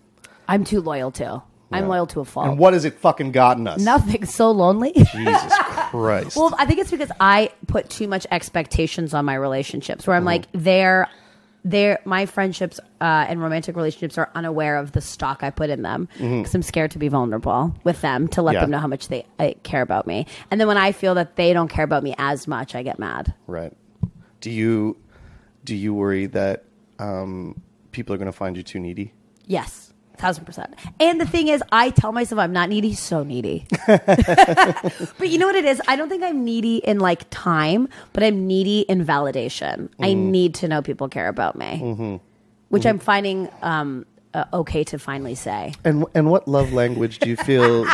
S1: I'm too loyal too. I'm loyal to a fault.
S2: And what has it fucking gotten us?
S1: Nothing. So lonely.
S2: Jesus Christ.
S1: Well, I think it's because I put too much expectations on my relationships where I'm like, my friendships and romantic relationships are unaware of the stock I put in them because I'm scared to be vulnerable with them to let them know how much they care about me. And then when I feel that they don't care about me as much, I get mad.
S2: Right. Do you worry that people are going to find you too needy?
S1: Yes. 1,000%. And the thing is, I tell myself I'm not needy, so needy. But you know what it is? I don't think I'm needy in like time, but I'm needy in validation. I need to know people care about me, which I'm finding okay to finally say.
S2: And what love language do you feel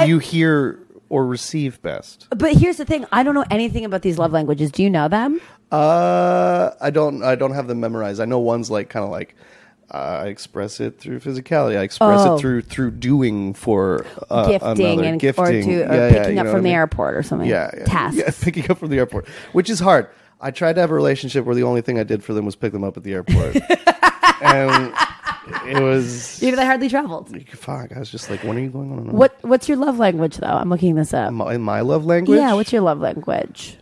S2: you hear or receive best?
S1: But here's the thing: I don't know anything about these love languages. Do you know them?
S2: I don't have them memorized. I know one's like kind of like. I express it through physicality. I express it through doing for
S1: gifting and
S2: gifting.
S1: or picking up from the airport or something. Tasks.
S2: Yeah, picking up from the airport, which is hard. I tried to have a relationship where the only thing I did for them was pick them up at the airport, and it was.
S1: Even they hardly traveled.
S2: Fuck! I was just like, when are you going on?
S1: What's your love language though? I'm looking this up.
S2: In my love language?
S1: Yeah. What's your love language?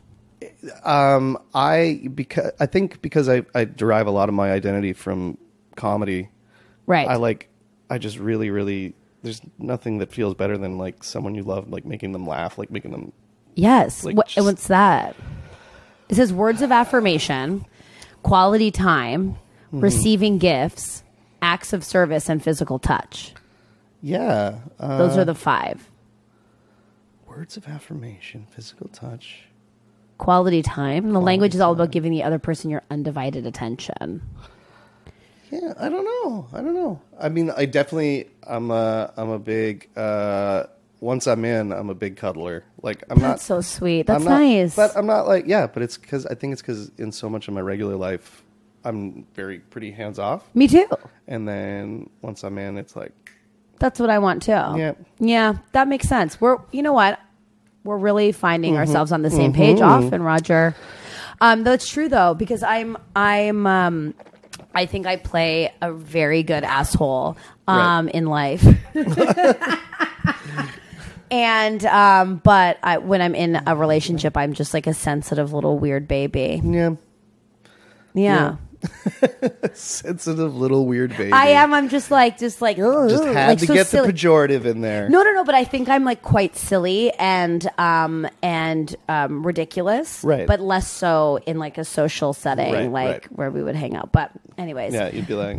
S2: I think I derive a lot of my identity from comedy,
S1: right?
S2: I just really there's nothing that feels better than like someone you love, like making them laugh, like making them
S1: like, what's that? It says words of affirmation, quality time, receiving gifts, acts of service, and physical touch. Those are the 5
S2: words of affirmation, physical touch,
S1: quality time. The language is all about giving the other person your undivided attention.
S2: Yeah, I don't know. I mean, I'm a big, once I'm in, I'm a big cuddler. Like,
S1: That's so sweet. That's nice.
S2: But I'm not like, but it's because, I think it's because in so much of my regular life, I'm pretty hands off.
S1: Me too.
S2: And then once I'm in, it's like.
S1: That's what I want too. Yeah, that makes sense. You know what? We're really finding ourselves on the same page often, Roger. That's true though, because I think I play a very good asshole in life. And but when I'm in a relationship, I'm just like a sensitive little weird baby. Yeah.
S2: Sensitive little weird baby.
S1: I am. I'm just like, ugh,
S2: just had
S1: like
S2: to
S1: so
S2: get
S1: silly.
S2: The pejorative in there.
S1: No. But I think I'm like quite silly and ridiculous,
S2: right?
S1: But less so in like a social setting, where we would hang out. But anyways,
S2: yeah, you'd be like.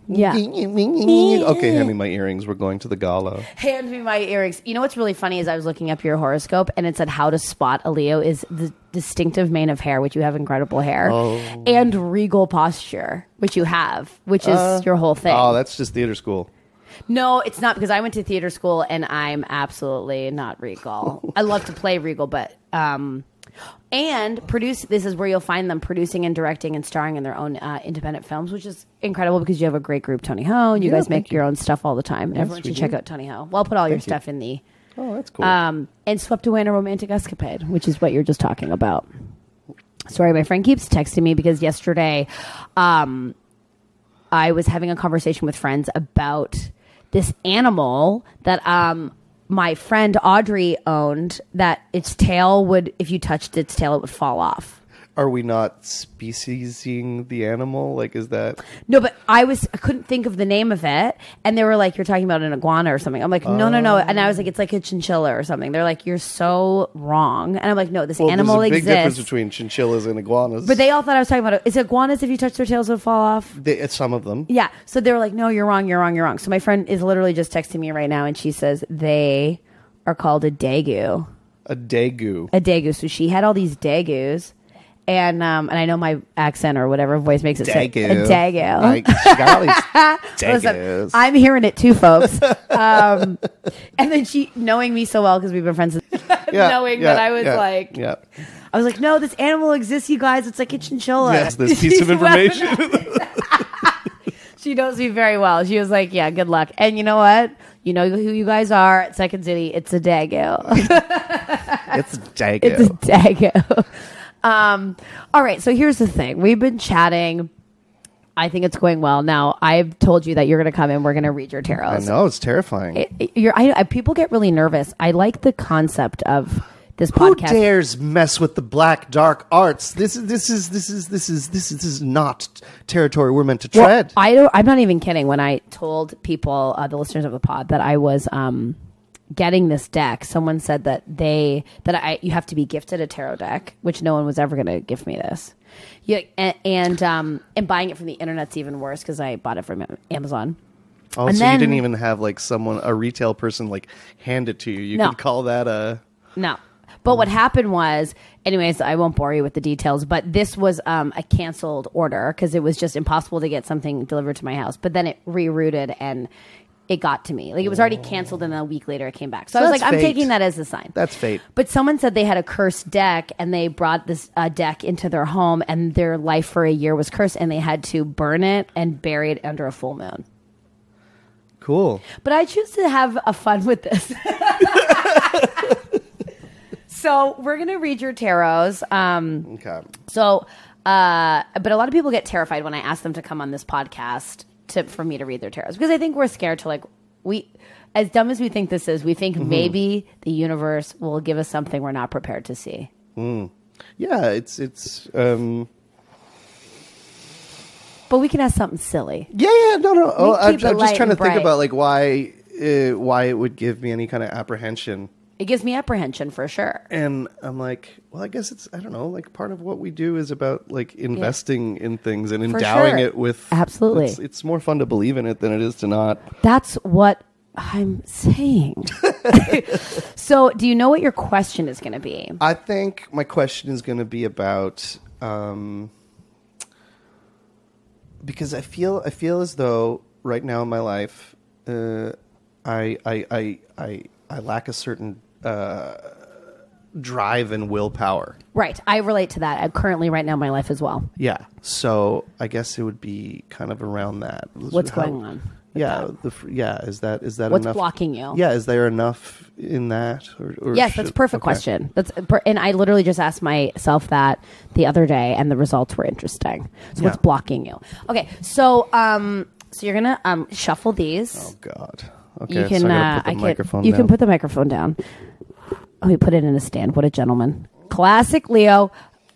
S1: Yeah.
S2: Okay, hand me my earrings. We're going to the gala.
S1: Hand me my earrings. You know what's really funny is I was looking up your horoscope and it said how to spot a Leo is the distinctive mane of hair, which you have incredible hair, and regal posture, which you have, which is your whole thing.
S2: Oh, that's just theater school.
S1: No, it's not, because I went to theater school and I'm absolutely not regal. I love to play regal, but and produce. This is where you'll find them producing and directing and starring in their own independent films, which is incredible because you have a great group, Tony Ho, and you guys make your own stuff all the time. And everyone should check out Tony Ho. Well, I'll put all your stuff in the.
S2: Oh, that's cool.
S1: And swept away in a romantic escapade, which is what you're just talking about. Sorry, my friend keeps texting me because yesterday, I was having a conversation with friends about this animal that my friend Audrey owned, that its tail would, if you touched its tail, it would fall off.
S2: Are we not speciesing the animal? Like, is that...
S1: No, but I couldn't think of the name of it. And they were like, you're talking about an iguana or something. I'm like, no. And I was like, it's like a chinchilla or something. They're like, you're so wrong. And I'm like, no, this animal exists.
S2: There's a big difference between chinchillas and iguanas.
S1: But they all thought I was talking about it. Is iguanas, if you touch their tails, would fall off?
S2: It's some of them.
S1: Yeah. So they were like, no, you're wrong. So my friend is literally just texting me right now. And she says they are called a dagu.
S2: A dagu.
S1: A dagu. So she had all these dagus. And I know my accent or whatever voice makes it say
S2: Dago.
S1: Listen, I'm hearing it too, folks. And then she, knowing me so well because we've been friends, knowing that I was I was like, no, this animal exists, you guys. It's like a chinchilla.
S2: Yes, this piece of information.
S1: She knows me very well. She was like, yeah, good luck. And you know what? You know who you guys are at Second City. It's a Dago.
S2: It's a Dago.
S1: It's a Dago. All right, so here's the thing. We've been chatting. I think it's going well. Now, I've told you that you're going to come in. We're going to read your tarots.
S2: I know. It's terrifying.
S1: People get really nervous. I like the concept of this
S2: Who
S1: podcast.
S2: Who dares mess with the black dark arts? This is not territory we're meant to tread.
S1: I'm not even kidding. When I told people, the listeners of the pod, that I was getting this deck, someone said that you have to be gifted a tarot deck, which no one was ever going to gift me this. Yeah, and buying it from the internet's even worse because I bought it from Amazon.
S2: Oh, and so you didn't even have like a retail person like hand it to you. You could call that a...
S1: No. But what happened was, anyways, I won't bore you with the details, but this was a canceled order because it was just impossible to get something delivered to my house. But then it rerouted and it got to me. Like, it was already canceled and then a week later it came back. So I was like, I'm taking that as a sign.
S2: That's fate.
S1: But someone said they had a cursed deck and they brought this deck into their home and their life for a year was cursed and they had to burn it and bury it under a full moon.
S2: Cool.
S1: But I choose to have a fun with this. So we're going to read your tarots.
S2: Okay.
S1: So, but a lot of people get terrified when I ask them to come on this podcast for me to read their tarots because I think we're scared to as dumb as we think this is, we think maybe the universe will give us something we're not prepared to see.
S2: Mm. Yeah, it's.
S1: But we can ask something silly.
S2: Yeah, no. Oh, I'm just trying to think about like why it would give me any kind of apprehension.
S1: It gives me apprehension for sure.
S2: And I'm like, well, I guess it's, I don't know, like part of what we do is about like investing in things and endowing it with.
S1: Absolutely.
S2: It's more fun to believe in it than it is to not.
S1: That's what I'm saying. So do you know what your question is going to be?
S2: I think my question is going to be about, because I feel as though right now in my life, I lack a certain drive and willpower.
S1: Right. I relate to that. Currently, right now in my life as well.
S2: Yeah. So I guess it would be kind of around that.
S1: What's going on?
S2: Yeah. Is that
S1: What's
S2: enough?
S1: What's blocking you?
S2: Yeah. Is there enough in that?
S1: Yes, that's a perfect question. And I literally just asked myself that the other day, and the results were interesting. So what's blocking you? Okay. So you're gonna shuffle these.
S2: Oh God. Okay.
S1: You can.
S2: So
S1: You can put the microphone down. Oh, he put it in a stand. What a gentleman. Classic Leo.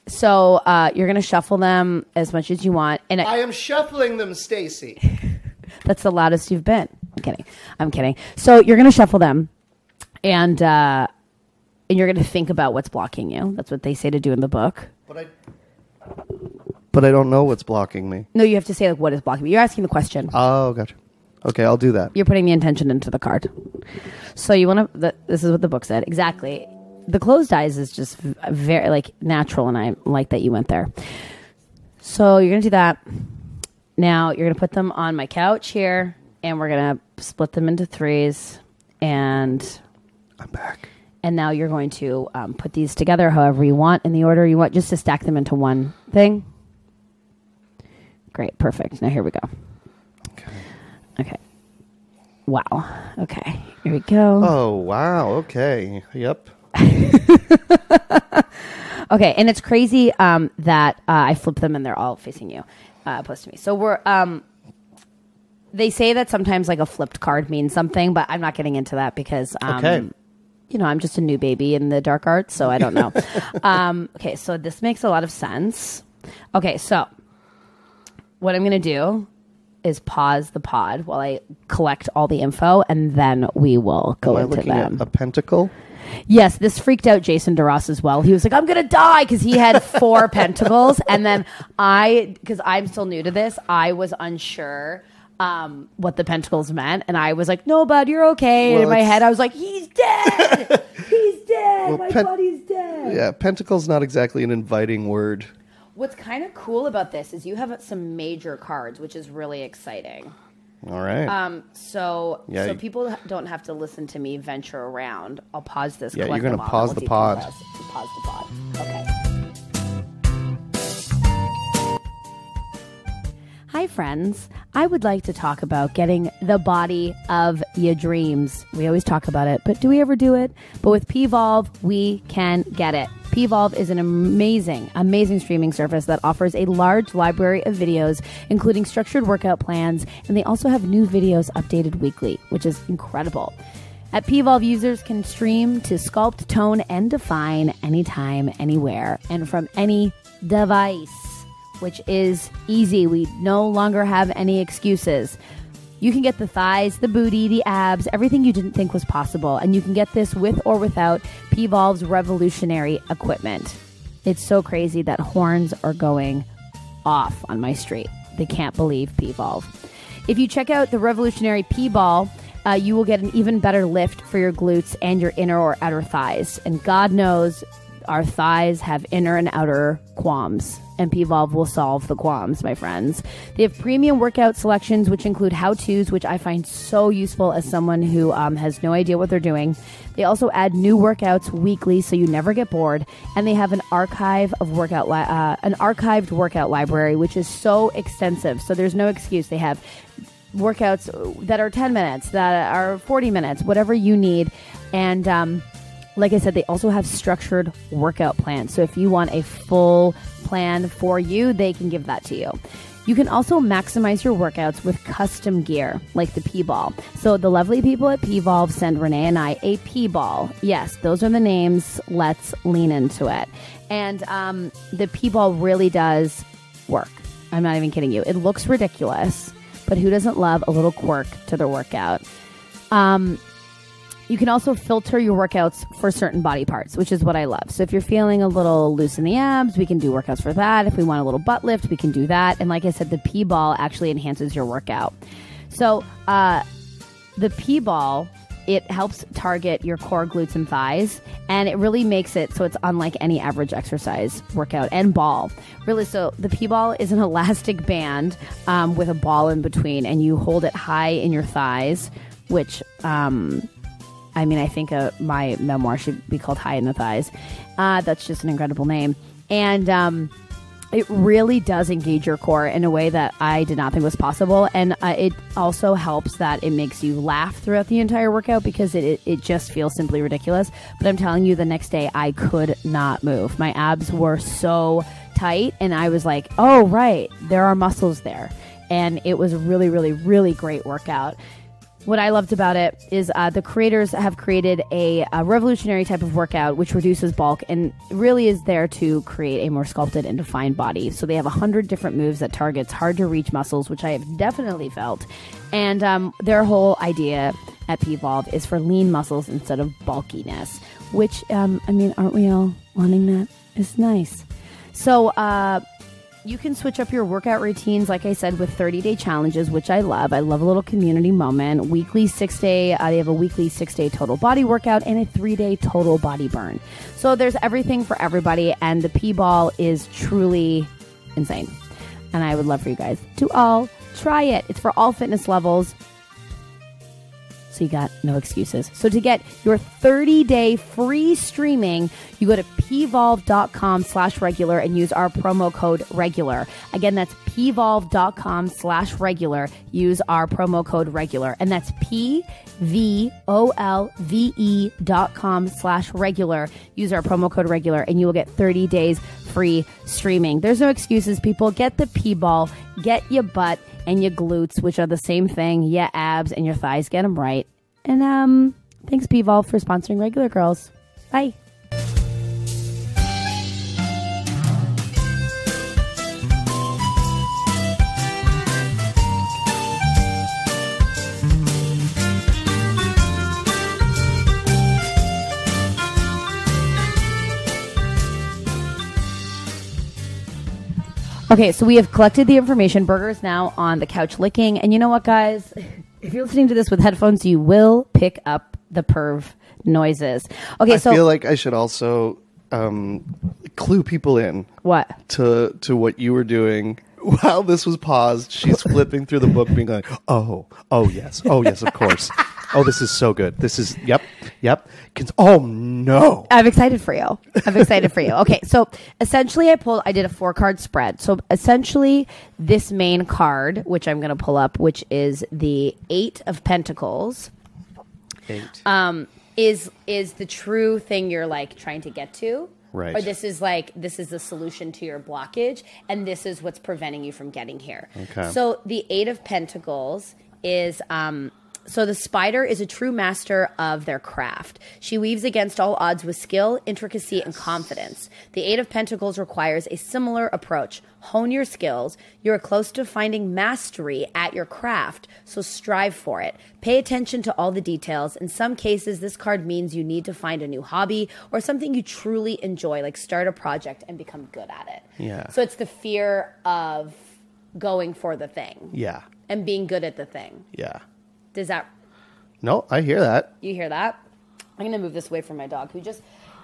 S1: So you're gonna shuffle them as much as you want. And
S2: I am shuffling them, Stacey.
S1: That's the loudest you've been. I'm kidding. So you're going to shuffle them, and you're going to think about what's blocking you. That's what they say to do in the book.
S2: But I don't know what's blocking me.
S1: No, you have to say like what is blocking me. You're asking the question.
S2: Oh, gotcha. Okay, I'll do that.
S1: You're putting the intention into the card. So you want to. This is what the book said exactly. The closed eyes is just very like natural, and I like that you went there. So you're going to do that. Now, you're going to put them on my couch here, and we're going to split them into threes, and
S2: I'm back.
S1: And now you're going to put these together however you want, in the order you want, just to stack them into one thing. Great, perfect. Now, here we go. Okay. Wow. Okay, here we go.
S2: Oh, wow. Okay. Yep.
S1: Okay, and it's crazy that I flipped them, and they're all facing you. Opposed to me. So we're they say that sometimes like a flipped card means something, but I'm not getting into that because I'm just a new baby in the dark arts, so I don't know. Okay, so this makes a lot of sense. Okay, so what I'm gonna do is pause the pod while I collect all the info, and then we will go into them.
S2: At a pentacle?
S1: Yes, this freaked out Jason DeRoss as well. He was like, I'm going to die because he had 4 pentacles. And then because I'm still new to this, I was unsure what the pentacles meant. And I was like, no, bud, you're okay. And in my head, I was like, he's dead. He's dead. My buddy's dead.
S2: Yeah, pentacle's not exactly an inviting word.
S1: What's kind of cool about this is you have some major cards, which is really exciting.
S2: All right.
S1: So people don't have to listen to me venture around. I'll pause this.
S2: Yeah, you're going to pause the pod.
S1: Pause the pod. Okay. Hi, friends. I would like to talk about getting the body of your dreams. We always talk about it, but do we ever do it? But with P-Volve, we can get it. P-Volve is an amazing streaming service that offers a large library of videos, including structured workout plans, and they also have new videos updated weekly, which is incredible. At P-Volve, users can stream to sculpt, tone, and define anytime, anywhere, and from any device, which is easy. We no longer have any excuses. You can get the thighs, the booty, the abs, everything you didn't think was possible. And you can get this with or without P-Volve's revolutionary equipment. It's so crazy that horns are going off on my street. They can't believe P-Volve. If you check out the revolutionary P-Ball, you will get an even better lift for your glutes and your inner or outer thighs. And God knows our thighs have inner and outer qualms, and P-Volve will solve the qualms, my friends. They have premium workout selections, which include how-tos, which I find so useful as someone who has no idea what they're doing. They also add new workouts weekly, so you never get bored. And they have an archived workout library, which is so extensive. So there's no excuse. They have workouts that are 10 minutes, that are 40 minutes, whatever you need. And like I said, they also have structured workout plans. So if you want a full plan for you, they can give that to you. You can also maximize your workouts with custom gear, like the P-Ball. So the lovely people at P-Volve send Renee and I a P-Ball. Yes, those are the names. Let's lean into it. And the P-Ball really does work. I'm not even kidding you. It looks ridiculous, but who doesn't love a little quirk to their workout? You can also filter your workouts for certain body parts, which is what I love. So if you're feeling a little loose in the abs, we can do workouts for that. If we want a little butt lift, we can do that. And like I said, the P-Ball actually enhances your workout. So the P-Ball, it helps target your core, glutes, and thighs. And it really makes it so it's unlike any average exercise workout and ball. Really, so the P-Ball is an elastic band with a ball in between. And you hold it high in your thighs, which... I think my memoir should be called High in the Thighs. That's just an incredible name. And it really does engage your core in a way that I did not think was possible. And it also helps that it makes you laugh throughout the entire workout because it just feels simply ridiculous. But I'm telling you, the next day I could not move. My abs were so tight and I was like, oh, right, there are muscles there. And it was a really, really, really great workout. What I loved about it is the creators have created a revolutionary type of workout which reduces bulk and really is there to create a more sculpted and defined body. So they have 100 different moves that targets hard-to-reach muscles, which I have definitely felt. And their whole idea at P-Volve is for lean muscles instead of bulkiness, which, aren't we all wanting that? It's nice. So... you can switch up your workout routines, like I said, with 30-day challenges, which I love. I love a little community moment. Weekly 6-day, they have a weekly 6-day total body workout and a 3-day total body burn. So there's everything for everybody, and the P-Ball is truly insane. And I would love for you guys to all try it. It's for all fitness levels. So you got no excuses. So to get your 30-day free streaming, you go to pvolve.com/regular and use our promo code regular. Again, that's pvolve.com/regular. Use our promo code regular. And that's pvolve.com/regular. Use our promo code regular and you will get 30 days free streaming. There's no excuses, people. Get the P-Ball, get your butt and your glutes, which are the same thing, your abs and your thighs. Get them right. And thanks, P-Volve, for sponsoring Regular Girls. Bye. Okay, so we have collected the information. Burger's now on the couch licking. And you know what, guys? If you're listening to this with headphones, you will pick up the perv noises. Okay,
S2: I feel like I should also clue people in.
S1: What?
S2: To what you were doing while this was paused. She's flipping through the book, being like, oh yes, of course. Oh, this is so good. This is, yep. Oh, no.
S1: I'm excited for you. Okay, so essentially I did a 4-card spread. So essentially this main card, which I'm going to pull up, which is the 8 of Pentacles.
S2: 8.
S1: Is the true thing you're like trying to get to.
S2: Right.
S1: Or this is the solution to your blockage, and this is what's preventing you from getting here.
S2: Okay.
S1: So the 8 of Pentacles is... So the spider is a true master of their craft. She weaves against all odds with skill, intricacy, and confidence. The 8 of Pentacles requires a similar approach. Hone your skills. You are close to finding mastery at your craft, so strive for it. Pay attention to all the details. In some cases, this card means you need to find a new hobby or something you truly enjoy, like start a project and become good at it.
S2: Yeah.
S1: So it's the fear of going for the thing.
S2: Yeah.
S1: And being good at the thing.
S2: Yeah.
S1: Does that...
S2: No, I hear that.
S1: You hear that? I'm going to move this away from my dog, who just...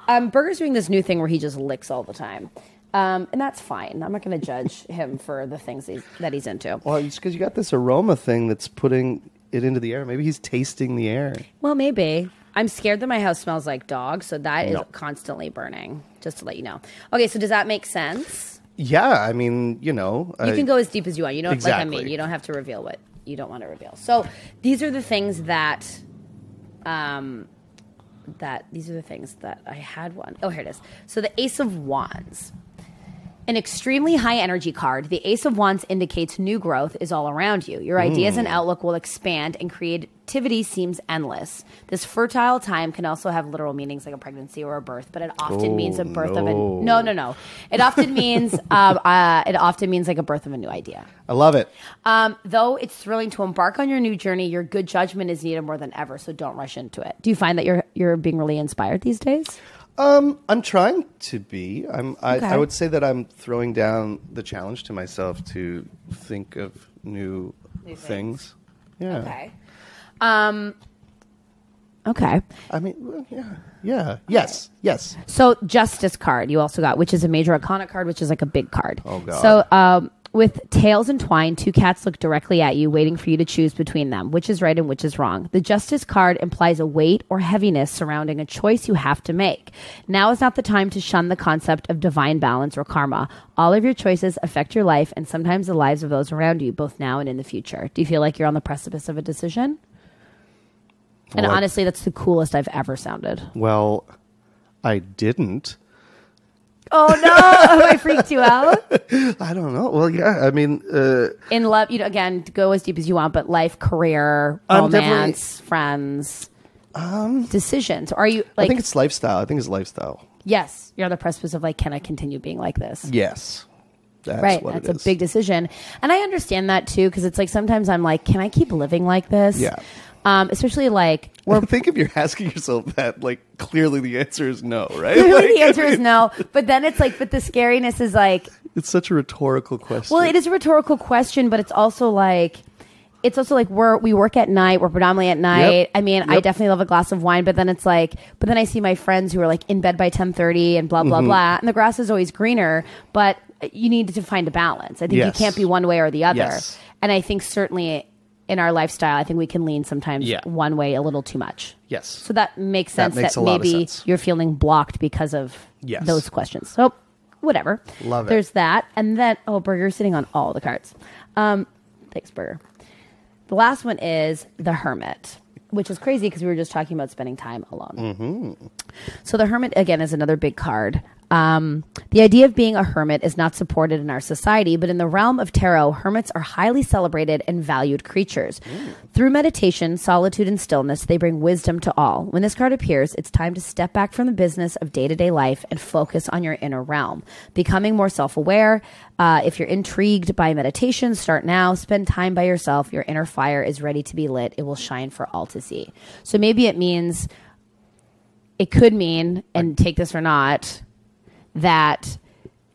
S1: Burger's doing this new thing where he just licks all the time. And that's fine. I'm not going to judge him for the things that he's into.
S2: Well, it's because you got this aroma thing that's putting it into the air. Maybe he's tasting the air.
S1: Well, maybe. I'm scared that my house smells like dog, so that is constantly burning, just to let you know. Okay, so does that make sense?
S2: Yeah, I mean, you know...
S1: You can go as deep as you want. You know,
S2: exactly.
S1: Like I mean, you don't have to reveal what you don't want to reveal. So these are the things that these are the things that I had one. Oh, here it is. So the Ace of Wands. An extremely high energy card, the Ace of Wands indicates new growth is all around you. Your ideas and outlook will expand, and creativity seems endless. This fertile time can also have literal meanings like a pregnancy or a birth, but it often means a birth of a... No. It often means like a birth of a new idea.
S2: I love it.
S1: Though it's thrilling to embark on your new journey, your good judgment is needed more than ever, so don't rush into it. Do you find that you're being really inspired these days?
S2: I'm trying to be. I would say that I'm throwing down the challenge to myself to think of new things. Yeah.
S1: Okay. Okay.
S2: I mean, yeah. Yes.
S1: So Justice card you also got, which is a major arcana card, which is like a big card.
S2: Oh, God.
S1: So with tails entwined, 2 cats look directly at you, waiting for you to choose between them, which is right and which is wrong. The Justice card implies a weight or heaviness surrounding a choice you have to make. Now is not the time to shun the concept of divine balance or karma. All of your choices affect your life and sometimes the lives of those around you, both now and in the future. Do you feel like you're on the precipice of a decision? And honestly, that's the coolest I've ever sounded.
S2: Well, I didn't.
S1: Oh, no. Have I freaked you out?
S2: I don't know. Well, yeah, I mean...
S1: in love, again, go as deep as you want, but life, career, romance, friends, decisions. Are you like...
S2: I think it's lifestyle.
S1: Yes. You're on the precipice of can I continue being like this?
S2: Yes.
S1: That's a big decision. And I understand that, too, because it's sometimes I'm like, can I keep living like this?
S2: Yeah.
S1: Especially
S2: I think if you're asking yourself that, clearly the answer is no, right?
S1: Clearly the answer is no. But then it's but the scariness is
S2: it's such a rhetorical question.
S1: Well, it is a rhetorical question, but it's also we work at night. We're predominantly at night.
S2: Yep.
S1: I mean, I definitely love a glass of wine, but then it's but then I see my friends who are in bed by 10:30 and blah, blah, blah. And the grass is always greener, but you need to find a balance. I think you can't be one way or the other.
S2: Yes.
S1: And I think certainly in our lifestyle, I think we can lean sometimes one way a little too much.
S2: Yes.
S1: So that makes sense that
S2: a lot of
S1: maybe
S2: sense.
S1: you're feeling blocked because of those questions. So whatever.
S2: Love it.
S1: There's that. And then, Burger's sitting on all the cards. Thanks, Burger. The last one is the Hermit, which is crazy because we were just talking about spending time alone.
S2: Mm-hmm.
S1: So the Hermit, again, is another big card. The idea of being a hermit is not supported in our society, but in the realm of tarot, hermits are highly celebrated and valued creatures. Through meditation, solitude, and stillness, they bring wisdom to all. When this card appears, it's time to step back from the business of day-to-day life and focus on your inner realm, becoming more self-aware. If you're intrigued by meditation, start now. Spend time by yourself. Your inner fire is ready to be lit. It will shine for all to see. So maybe it could mean, and take this or not, that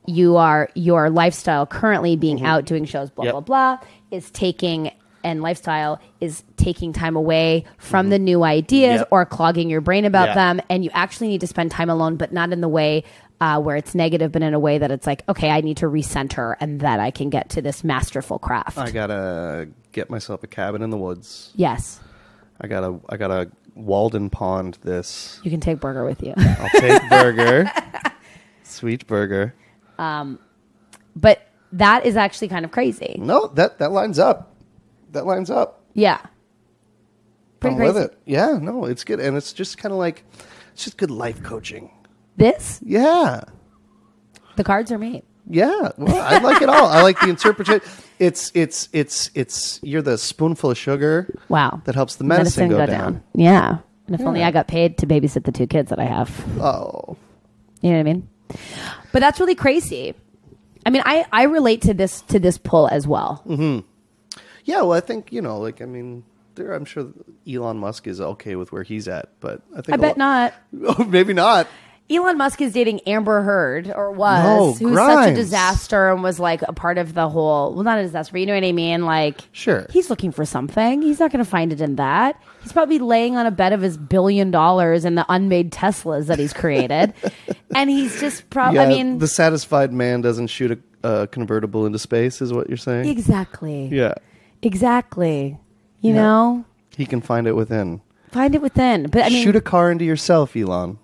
S1: your lifestyle currently being out doing shows, blah, blah, blah, is taking and lifestyle is taking time away from the new ideas or clogging your brain about them. And you actually need to spend time alone, but not in the way where it's negative, but in a way that it's like, okay, I need to recenter and that I can get to this masterful craft.
S2: I gotta get myself a cabin in the woods.
S1: Yes.
S2: I gotta Walden Pond this.
S1: You can take Burger with you.
S2: I'll take Burger. Sweet Burger.
S1: But that is actually kind of crazy.
S2: No, that lines up. That lines up.
S1: Yeah.
S2: Pretty crazy. With it. Yeah, no, it's good. And it's just kind of like, it's just good life coaching.
S1: This?
S2: Yeah.
S1: The cards are made.
S2: Yeah. Well, I like it all. I like the interpretation. It's you're the spoonful of sugar.
S1: Wow.
S2: That helps the medicine go down.
S1: Yeah. And if only I got paid to babysit the 2 kids that I have.
S2: Oh.
S1: You know what I mean? But that's really crazy. I mean, I relate to this pull as well.
S2: Mm-hmm. Yeah, well, I think, I'm sure Elon Musk is okay with where he's at, but I
S1: bet not.
S2: Oh, maybe not.
S1: Elon Musk is dating Amber Heard, or was, who's such a disaster and was like a part of the whole, well, not a disaster, but you know what I mean? Like,
S2: sure.
S1: He's looking for something. He's not going to find it in that. He's probably laying on a bed of his $1 billion in the unmade Teslas that he's created. And he's just probably,
S2: the satisfied man doesn't shoot a convertible into space, is what you're saying?
S1: Exactly.
S2: Yeah.
S1: Exactly. You know?
S2: He can find it within.
S1: Find it within. But shoot
S2: a car into yourself, Elon.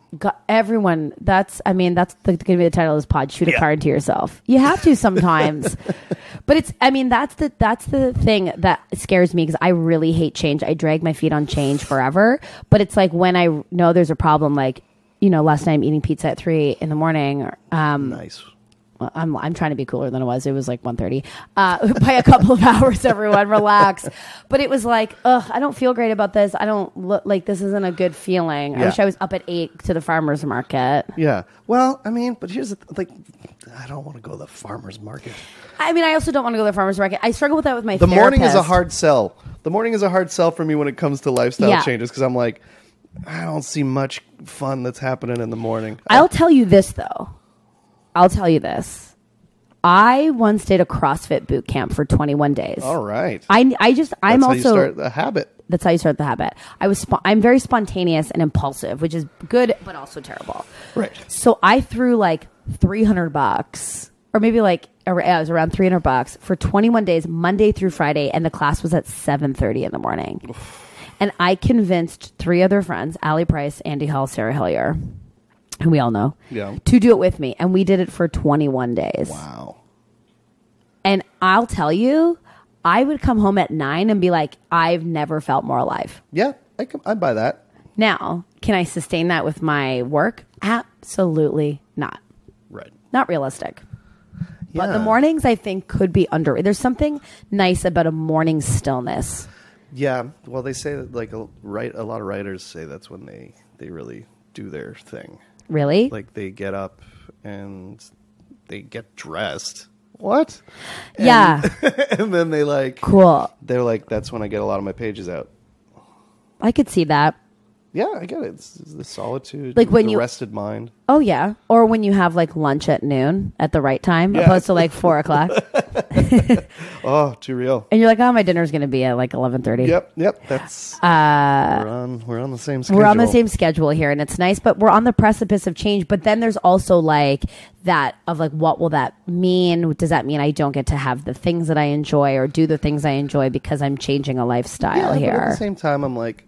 S1: Everyone, that's going to be the title of this pod. Shoot a car into yourself. You have to sometimes. But that's the thing that scares me, because I really hate change. I drag my feet on change forever. But it's like when I know there's a problem, like, last night I'm eating pizza at 3 a.m.
S2: Nice.
S1: I'm trying to be cooler than it was. It was like 1:30 by a couple of hours. Everyone relax. But it was like, I don't feel great about this. I don't look like this isn't a good feeling. Yeah. I wish I was up at 8 to the farmer's market.
S2: Yeah. Well, but here's I don't want to go to the farmer's market.
S1: I also don't want to go to the farmer's market. I struggle with that with my
S2: therapist.
S1: The morning
S2: is a hard sell. The morning is a hard sell for me when it comes to lifestyle changes, because I'm like, I don't see much fun that's happening in the morning.
S1: I'll tell you this, though. I once did a CrossFit boot camp for 21 days.
S2: All right.
S1: I'm
S2: That's
S1: also
S2: how you start the habit.
S1: That's how you start the habit. I'm very spontaneous and impulsive, which is good but also terrible.
S2: Right.
S1: So I threw like $300, or maybe it was around $300 for 21 days, Monday through Friday, and the class was at 7:30 in the morning. Oof. And I convinced 3 other friends, Allie Price, Andy Hall, Sarah Hillier, who we all know, to do it with me. And we did it for 21 days.
S2: Wow.
S1: And I'll tell you, I would come home at 9 and be like, I've never felt more alive.
S2: Yeah, I'd buy that.
S1: Now, can I sustain that with my work? Absolutely not.
S2: Right.
S1: Not realistic. Yeah. But the mornings, I think, could be underrated. There's something nice about a morning stillness.
S2: Yeah. Well, they say that a lot of writers say that's when they really do their thing.
S1: Really?
S2: Like they get up and they get dressed. What?
S1: Yeah.
S2: And then they
S1: cool.
S2: They're like, that's when I get a lot of my pages out.
S1: I could see that.
S2: Yeah, I get it. It's the solitude,
S1: like when
S2: the rested mind.
S1: Oh yeah, or when you have lunch at noon at the right time, opposed to 4 o'clock.
S2: Oh, too real.
S1: And you're like, my dinner's going to be at 11:30.
S2: Yep. That's we're on the same schedule.
S1: We're on the same schedule here, and it's nice, but we're on the precipice of change. But then there's also that of what will that mean? Does that mean I don't get to have the things that I enjoy or do the things I enjoy because I'm changing a lifestyle here?
S2: But at the same time, I'm like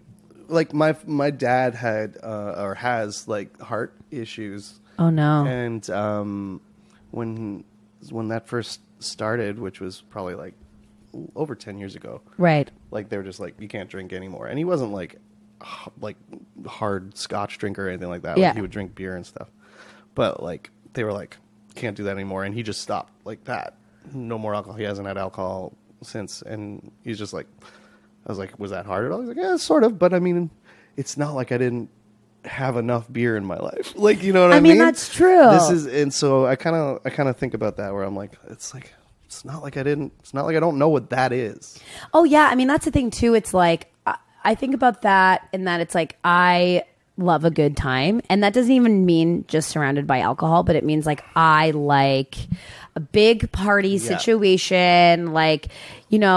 S2: my dad had or has heart issues.
S1: Oh no!
S2: And when that first started, which was probably over 10 years ago,
S1: right?
S2: They were just you can't drink anymore, and he wasn't hard Scotch drinker or anything like that.
S1: Yeah.
S2: He would drink beer and stuff, but they were can't do that anymore, and he just stopped that. No more alcohol. He hasn't had alcohol since, and he's just I was like, was that hard at all? He's like, yeah, sort of. But I mean, it's not like I didn't have enough beer in my life. You know what I mean?
S1: I mean, that's true.
S2: And so I kind of think about that where I'm like, it's not like I don't know what that is.
S1: Oh yeah. I mean, that's the thing too. It's I think about that in that it's love a good time. And that doesn't even mean just surrounded by alcohol, but it means like I like a big party situation. Like, there's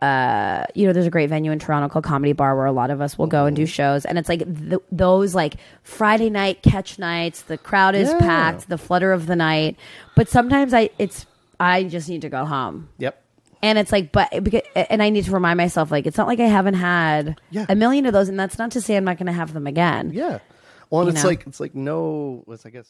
S1: a great venue in Toronto called Comedy Bar where a lot of us will go and do shows. And it's like those like Friday night catch nights, the crowd is packed, the flutter of the night. But sometimes I just need to go home.
S2: Yep.
S1: And it's like, and I need to remind myself, like, it's not like I haven't had a million of those, and that's not to say I'm not going to have them again.
S2: Yeah. Well, and it's like, I guess